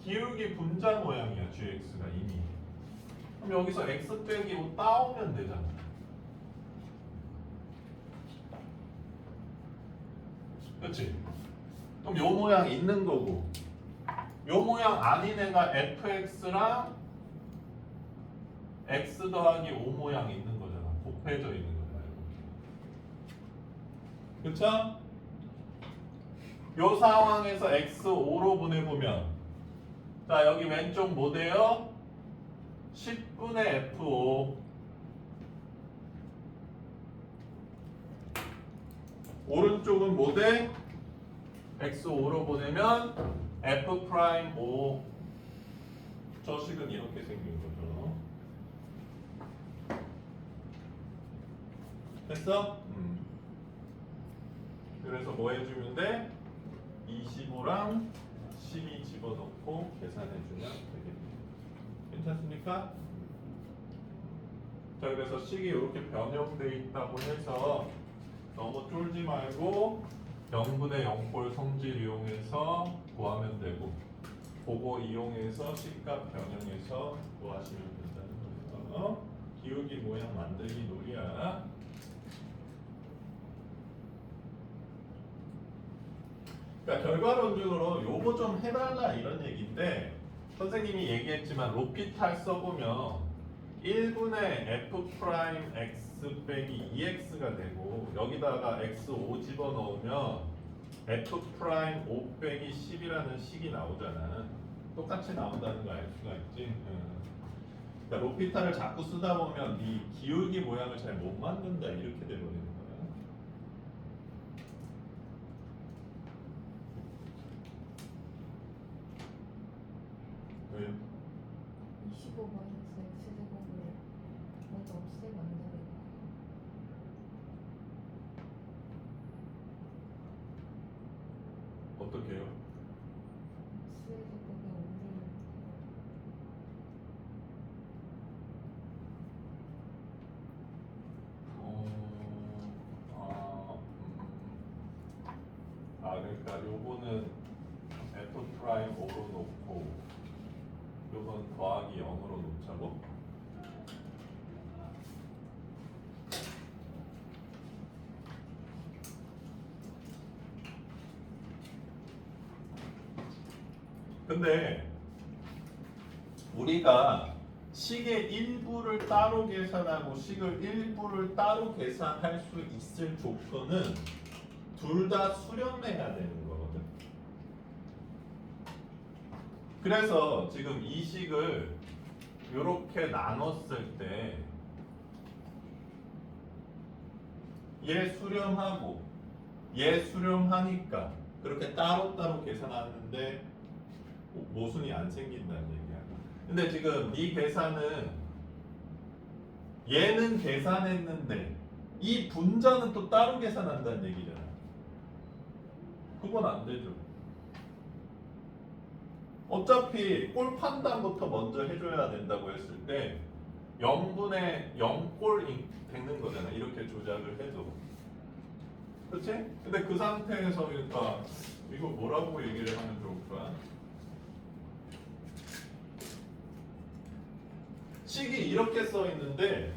기울기 분자 모양이야. gx가 이미. 그럼 여기서 x 빼기 5 따오면 되잖아. 그렇지? 그럼 요 모양 있는 거고 요 모양 아닌 애가 fx랑 x 더하기 5 모양 있는 거잖아. 곱해져 있는 거잖아. 그쵸? 요 상황에서 x5로 보내보면 자 여기 왼쪽 뭐 돼요? 10분의 f5 오른쪽은 뭐 돼? x5로 보내면 f 프라임 5 저 식은 이렇게 생긴 거죠. 됐어? 그래서 뭐 해주면 돼? 25랑 12 집어넣고 계산해주면 되겠네요. 괜찮습니까? 자, 그래서 식이 이렇게 변형되어 있다고 해서 너무 쫄지 말고 0분의 0꼴 성질 이용해서 구하면 되고 그거 이용해서 식값 변형해서 구하시면 된다는 거예요. 기울기 모양 만들기 놀이야. 그러니까 결과론적으로 요거 좀 해달라 이런 얘기인데 선생님이 얘기했지만 로피탈 써보면 1분의 f 프라임 x 빼기 2x가 되고 여기다가 x5 집어넣으면 f 프라임 5 빼기 10이라는 식이 나오잖아. 똑같이 나온다는 거 알 수가 있지. 그러니까 로피탈을 자꾸 쓰다 보면 이 기울기 모양을 잘 못 만든다 이렇게 돼버리는 거야. 왜요? 25 마이너스 x제곱을 먼저 없애면 안 되는 거예요. 어떻게 해요? x제곱에 5를 그러니까 요거는 f 프라임 5로 놓고 요건 더하기 0으로 놓자고? 근데 우리가 식의 일부를 따로 계산하고 식을 일부를 따로 계산할 수 있을 조건은 둘 다 수렴해야 되는 거거든. 그래서 지금 이 식을 이렇게 나눴을 때 얘 수렴하고 얘 수렴하니까 그렇게 따로따로 계산하는데 모순이 안 생긴다는 얘기야. 근데 지금 이 계산은 얘는 계산했는데 이 분자는 또 따로 계산한다는 얘기잖아. 그건 안 되죠. 어차피 꼴 판단부터 먼저 해줘야 된다고 했을 때 0분의 0꼴 되는 거잖아. 이렇게 조작을 해도. 그렇지? 근데 그 상태에서 그러니까 이거 뭐라고 얘기를 하면 좋을까? 식이 이렇게 써 있는데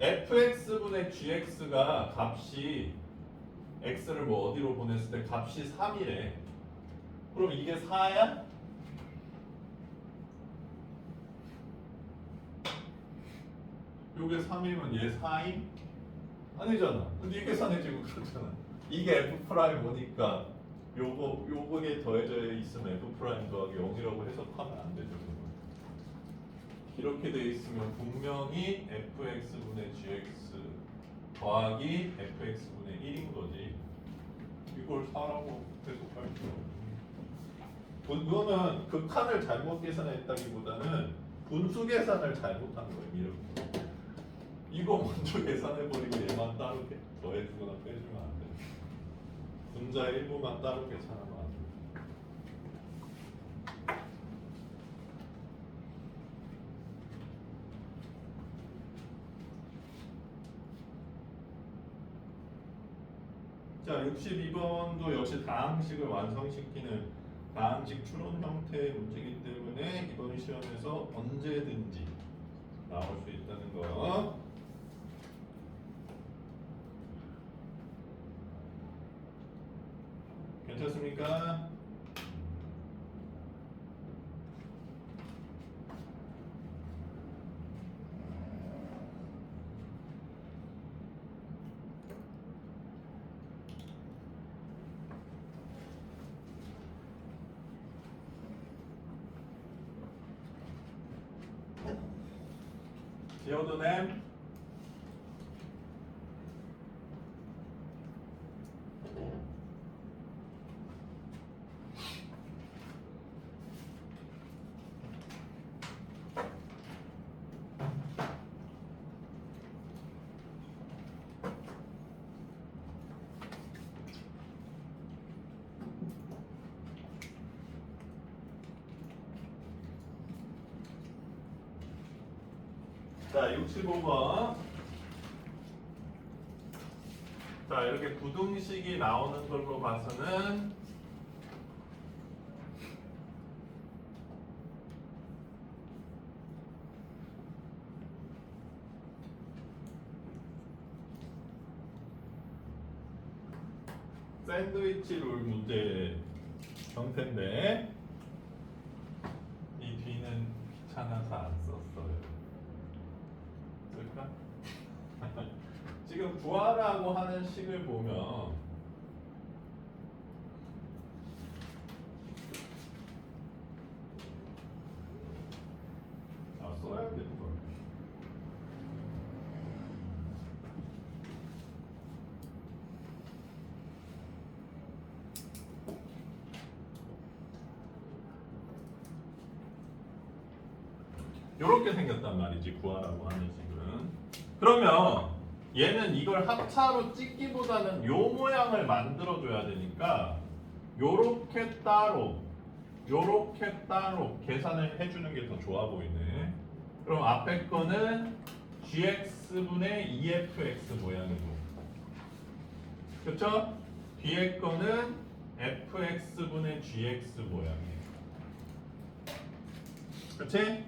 fx분의 gx가 값이 x를 뭐 어디로 보냈을 때 값이 3이래. 그럼 이게 4야? 요게 3이면 얘 4임? 아니잖아. 근데 이 계산해 지금 그렇잖아. 이게 f 프라임 오니까 요거에 더해져 있으면 f 프라임 더하기 0이라고 해석하면 안 되죠. 이렇게 돼 있으면 분명히 fx분의 gx 더하기 fx분의 1인 거지. 이걸 4라고 해석할 수 없는. 이거는 극한을 잘못 계산했다기보다는 분수 계산을 잘못한 거예요. 이렇게. 이거 먼저 계산해버리고 얘만 따로 더해주거나 빼주면 안 돼. 분자 일부만 따로 계산하면 안 돼. 자, 62번도 역시 다항식을 완성시키는 다항식 추론 형태의 문제이기 때문에 이번 시험에서 언제든지 나올 수 있다는 거. 괜찮습니까? 지어도냄. 자, 65번. 자, 이렇게 부등식이 나오는 걸로 봐서는 샌드위치 룰 문제 형태인데 이 뒤는 귀찮아서 안 썼어요. 쓸까? 지금 구하라고 하는 식을 보면 써야 되는 거야. 이렇게 생겼단 말이지 구하라고 하는 식은. 그러면 얘는 이걸 합차로 찍기보다는 요 모양을 만들어줘야 되니까 요렇게 따로 계산을 해주는 게 더 좋아 보이네. 그럼 앞에 거는 gx분의 efx 모양이고, 그쵸? 뒤에 거는 fx분의 gx 모양이에요. 그치?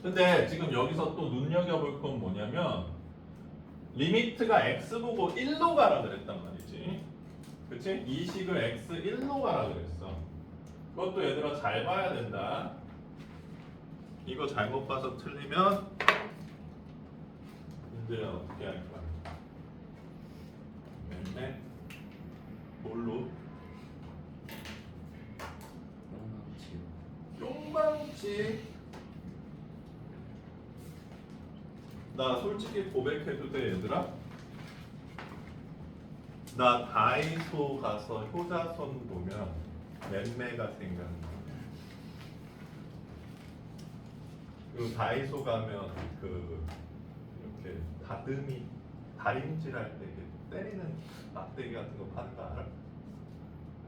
근데 지금 여기서 또 눈여겨볼 건 뭐냐면 리미트가 x 보고 1로 가라 그랬단 말이지. 그치? 이 식을 x 1로 가라 그랬어. 그것도 얘들아 잘 봐야 된다. 이거 잘못 봐서 틀리면 문제 어떻게 할 거야? 맨날 뭘로? 뿅망치. 나 솔직히 고백해도 돼 얘들아? 나 다이소 가서 효자손 보면 맴매가 생각나. 그 다이소 가면 그 이렇게 다림질할 때 이렇게 때리는 막대기 같은 거 판다 알아?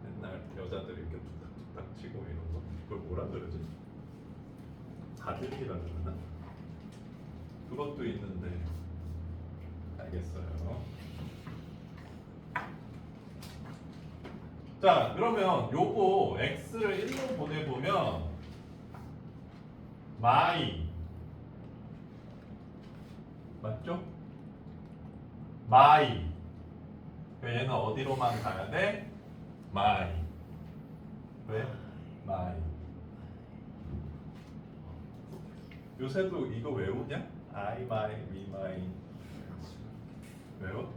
맨날 여자들이 이렇게 툭탁툭탁 치고 이런 거. 그걸 뭐라 그러지? 다듬이라 그러나? 그것도 있는데 알겠어요. 자, 그러면 요거 x를 1로 보내보면 마이 맞죠? 마이. 얘는 어디로만 가야 돼? 마이. 왜? 마이. 요새도 이거 외우냐? I, my, we, my. 외워?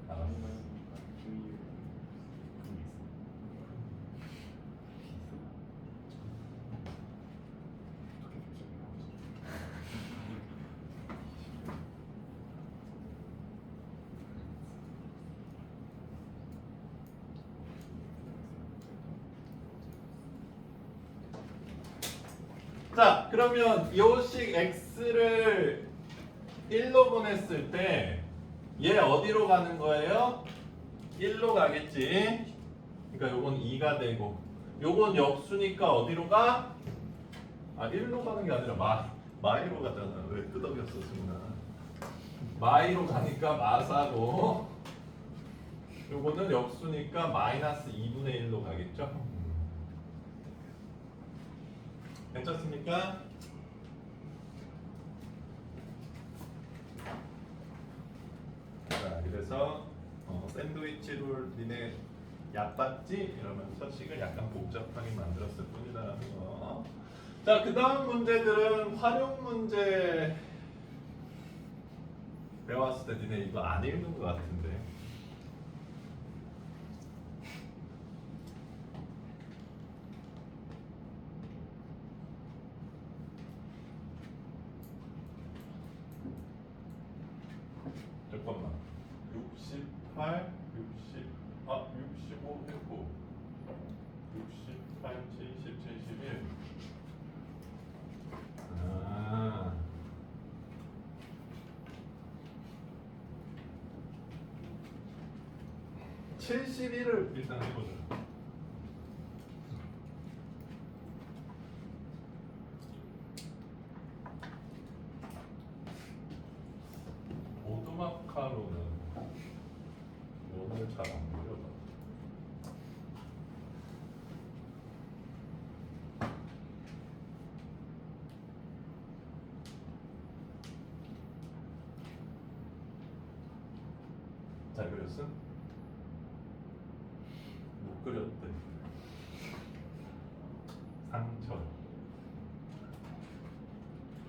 알았어. 자, 그러면 요식 x를 1로 보냈을 때 얘 어디로 가는 거예요? 1로 가겠지. 그러니까 요건 2가 되고 요건 역수니까 어디로 가? 아 1로 가는 게 아니라 마이로 가잖아. 왜 끄덕였어 승나? 마이로 가니까 마사고 요거는 역수니까 마이너스 2분의 1로 가겠죠? 괜찮습니까? 자, 그래서 샌드위치를 니네 얕봤지? 이러면서 식을 약간 복잡하게 만들었을 뿐이다라는 거. 자, 그 다음 문제들은 활용 문제 배웠을 때 니네 이거 안 읽는 것 같은데. 잠깐만. 68, 65 했고 68, 70, 71. 아. 71을 일단 해보자. 오두막하로는 오늘 잘 안 보여봐. 잘 그렸어? 못 그렸대. 상처.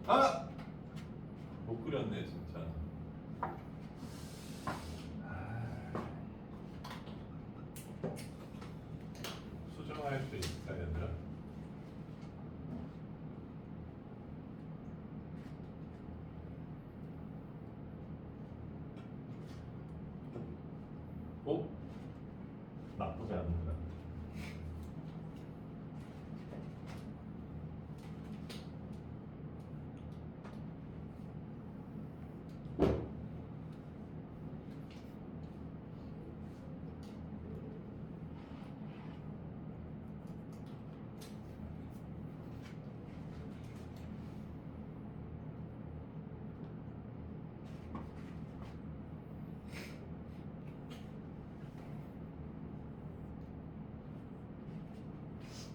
아! 못 그렸네 진짜. 수정할 수 있을까 얘들아? 오? 나쁘지 않은다.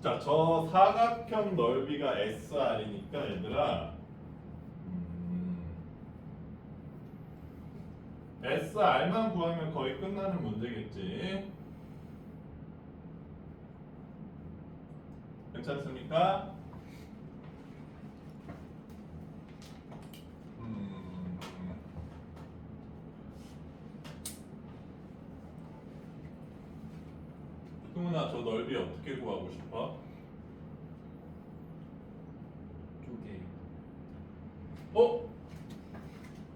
자, 저 사각형 넓이가 SR이니까 얘들아 SR만 구하면 거의 끝나는 문제겠지. 괜찮습니까? 승훈아, 저 넓이 어떻게 구하고 싶어? 쪽에 어?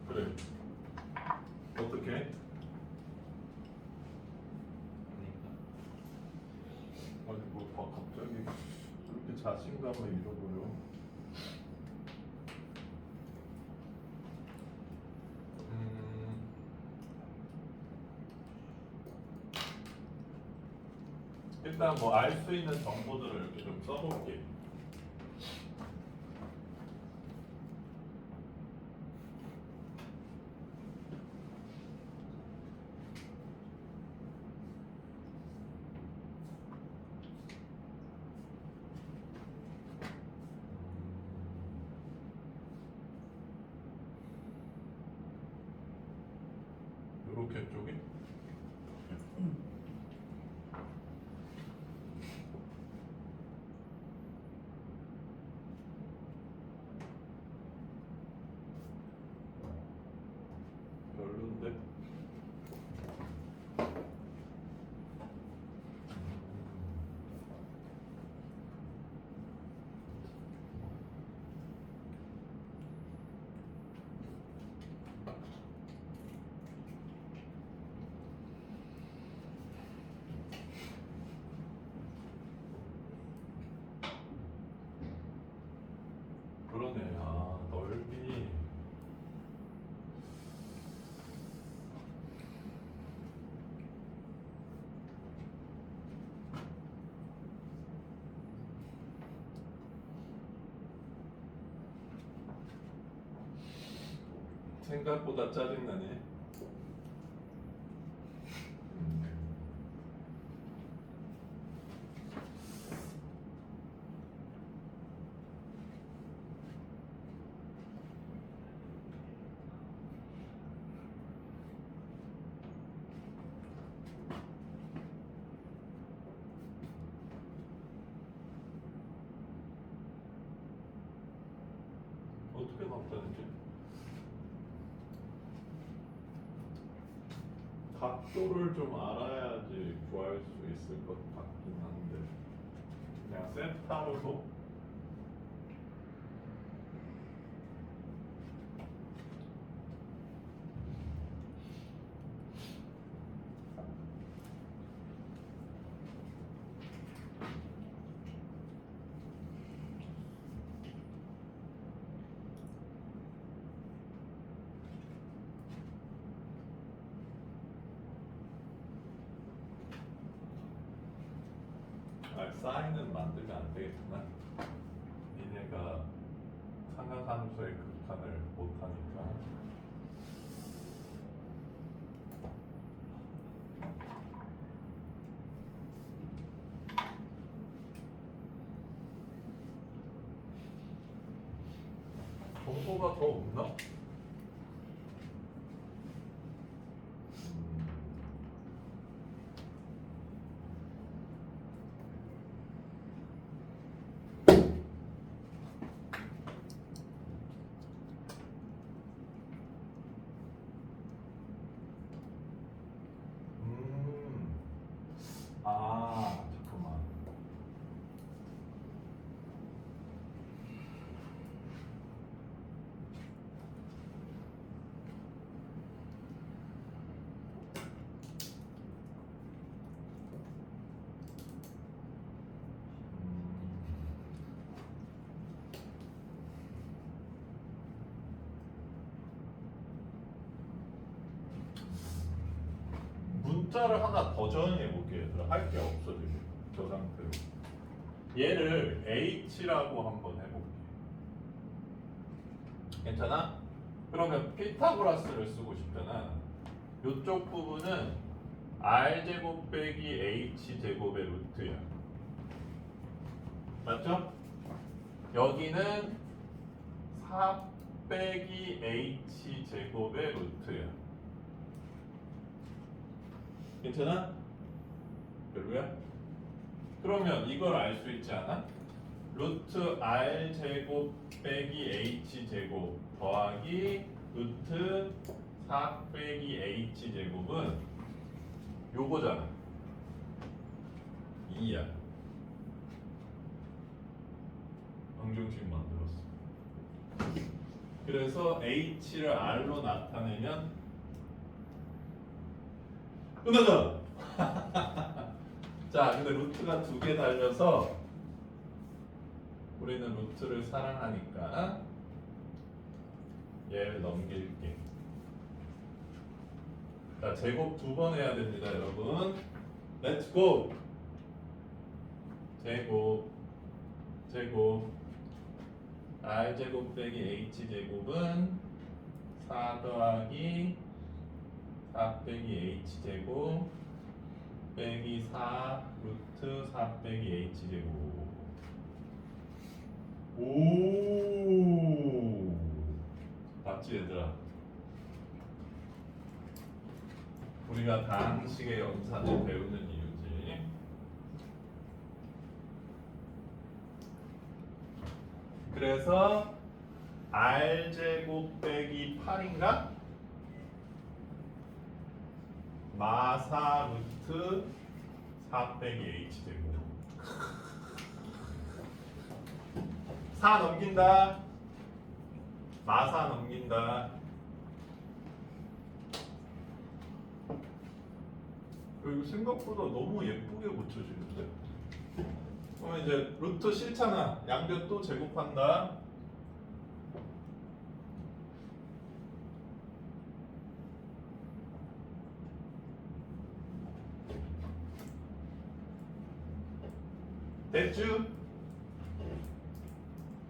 그래. 어떻게? 아니 뭐 갑자기 이렇게 자신감을 잃어버려. 일단 뭐 알 수 있는 정보들을 이렇게 좀 써볼게. 이렇게 쪽이? 별론데? 그러네. 아, 넓이. 생각보다 짜증나네. 어떻게 나타내지? 각도를 좀 알아야지 구할 수 있을 것 같긴 한데 그냥 세타로 사인은 만들면 안 되겠구나. 니네가 상하함수의 극한을 못하니까. 정보가 더 없나? 아, 잠깐만. 문자를 하나 더 정해 볼게 얘들아. 할 게 없어 지금 저 상태로. 얘를 h라고 한번 해볼게. 괜찮아? 그러면 피타고라스를 쓰고 싶잖아. 이쪽 부분은 r 제곱 빼기 h 제곱의 루트야. 맞죠? 여기는 4 빼기 h 제곱의 루트야. 괜찮아? 별로야? 그러면 이걸 알 수 있지 않아? 루트 r 제곱 빼기 h 제곱 더하기 루트 4 빼기 h 제곱은 요거잖아. 2야. 방정식 만들었어. 그래서 h를 r로 나타내면 끝나자. 자, 근데 루트가 2개 달려서 우리는 루트를 사랑하니까 얘를 넘길게. 자, 제곱 2번 해야 됩니다, 여러분. Let's go. 제곱 r 제곱 빼기 h 제곱은 4 더하기 4 빼기 h 제곱 빼기 4 루트 4 빼기 h 제곱. 오, 봤지 얘들아? 우리가 다항식의 연산을 배우는 이유지. 그래서 r 제곱 빼기 8인가? 마사 루트 4 빼기 h 제곱. 4 넘긴다. 마사 넘긴다. 이거 생각보다 너무 예쁘게 고쳐지는데? 그러면 이제 루트 싫잖아. 양변 또 제곱한다. 됐쥬?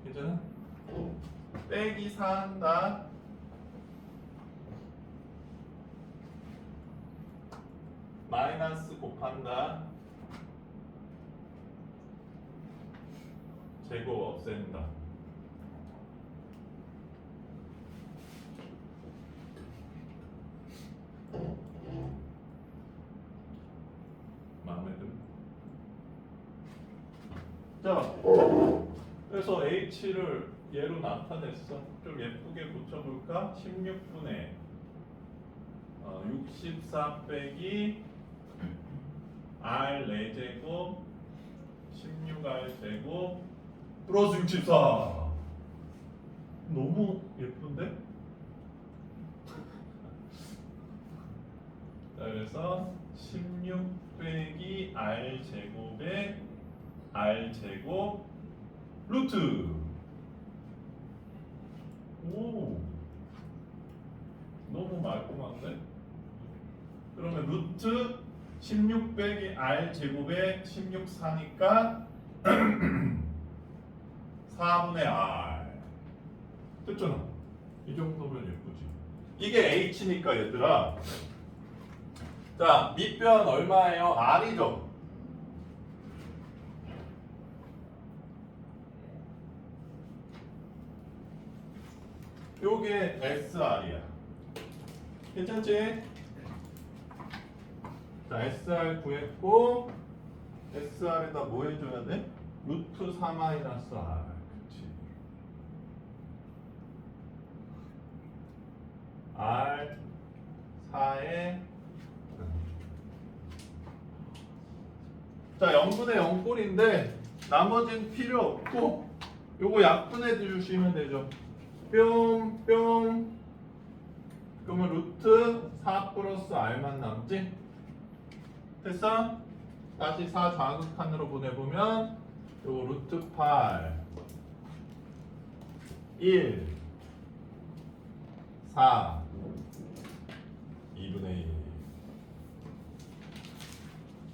괜찮아? 빼기 4 한다. 마이너스 곱한다. 제곱 없앤다. 마음에 듭니다. 자, 그래서 h를 얘로 나타냈어. 좀 예쁘게 고쳐볼까? 16분의 64 빼기 r 4제곱 16r 제곱 플러스 64. 너무 예쁜데? 자, 그래서 16 빼기 r 제곱에 r 제곱 루트. 오, 너무 말끔한데? 그러면 루트 16 빼기 r 제곱에 16 4니까 4분의 r. 됐잖아. 이 정도면 예쁘지. 이게 h니까 얘들아. 자, 밑변 얼마예요? r이죠. 요게 SR이야. 괜찮지? 자, SR 구했고 SR에다 뭐 해줘야 돼? 루트 4 마이너스 R. 그치. R 4에 자, 0분의 0꼴인데 나머지는 필요 없고 요거 약분해 주시면 되죠. 뿅, 뿅. 그러면 루트 4 플러스 R만 남지? 됐어? 다시 4 좌극한으로 보내보면 요거 루트 8 1 4 2분의 1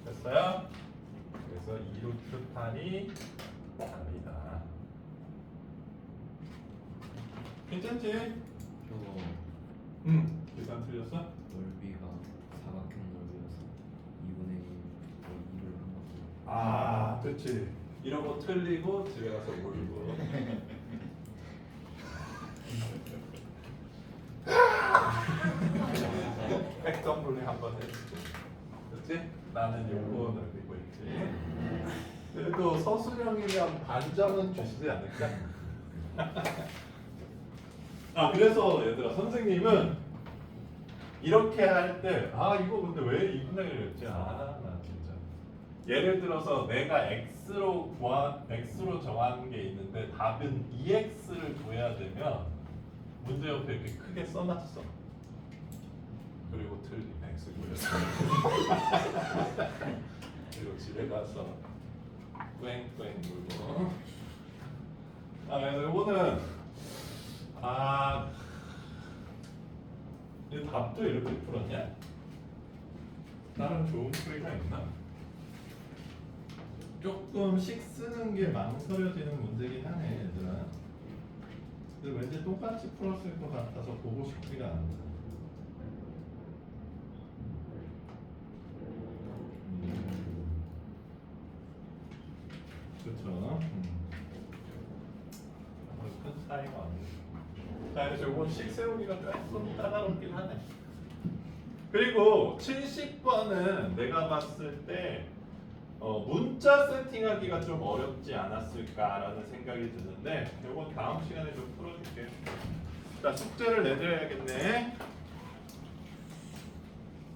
됐어요? 그래서 2루트 8이 답이다. 괜찮지? 저거 계산 틀렸어? 넓이가 사각형 넓이여서 2분의 1 2를 한 거죠. 아, 그치. 이런 거 틀리고 집에 가서 울고. 백덤블링 한번 해주고. 그렇지? 나는 요거 늘리고 있지. 그래도 서술형이면 반점은 주시지 않을까? 아 그래서 얘들아 선생님은 이렇게 할 때 아 이거 근데 왜 2분의 1을 했지? 나 진짜 예를 들어서 내가 x로 정한 게 있는데 답은 2x를 구해야 되면 문제 옆에 이렇게 크게 써놨어. 그리고 틀린 x 구했어. 그리고 집에 가서 꽝꽝 물고. 아 그래서 이거는 이 답도 이렇게 풀었냐? 다른 좋은 풀이가 있나? 조금씩 쓰는 게 망설여지는 문제긴 하네 얘들아. 근데 왠지 똑같이 풀었을 것 같아서 보고 싶지가 않다. 그렇죠. 큰 차이가 아니에요. 자, 그래서 이건 식 세우기가 조금 까다롭긴 하네. 그리고 70번은 내가 봤을 때 문자 세팅하기가 좀 어렵지 않았을까라는 생각이 드는데 이건 다음 시간에 좀 풀어줄게. 자, 숙제를 내드려야겠네.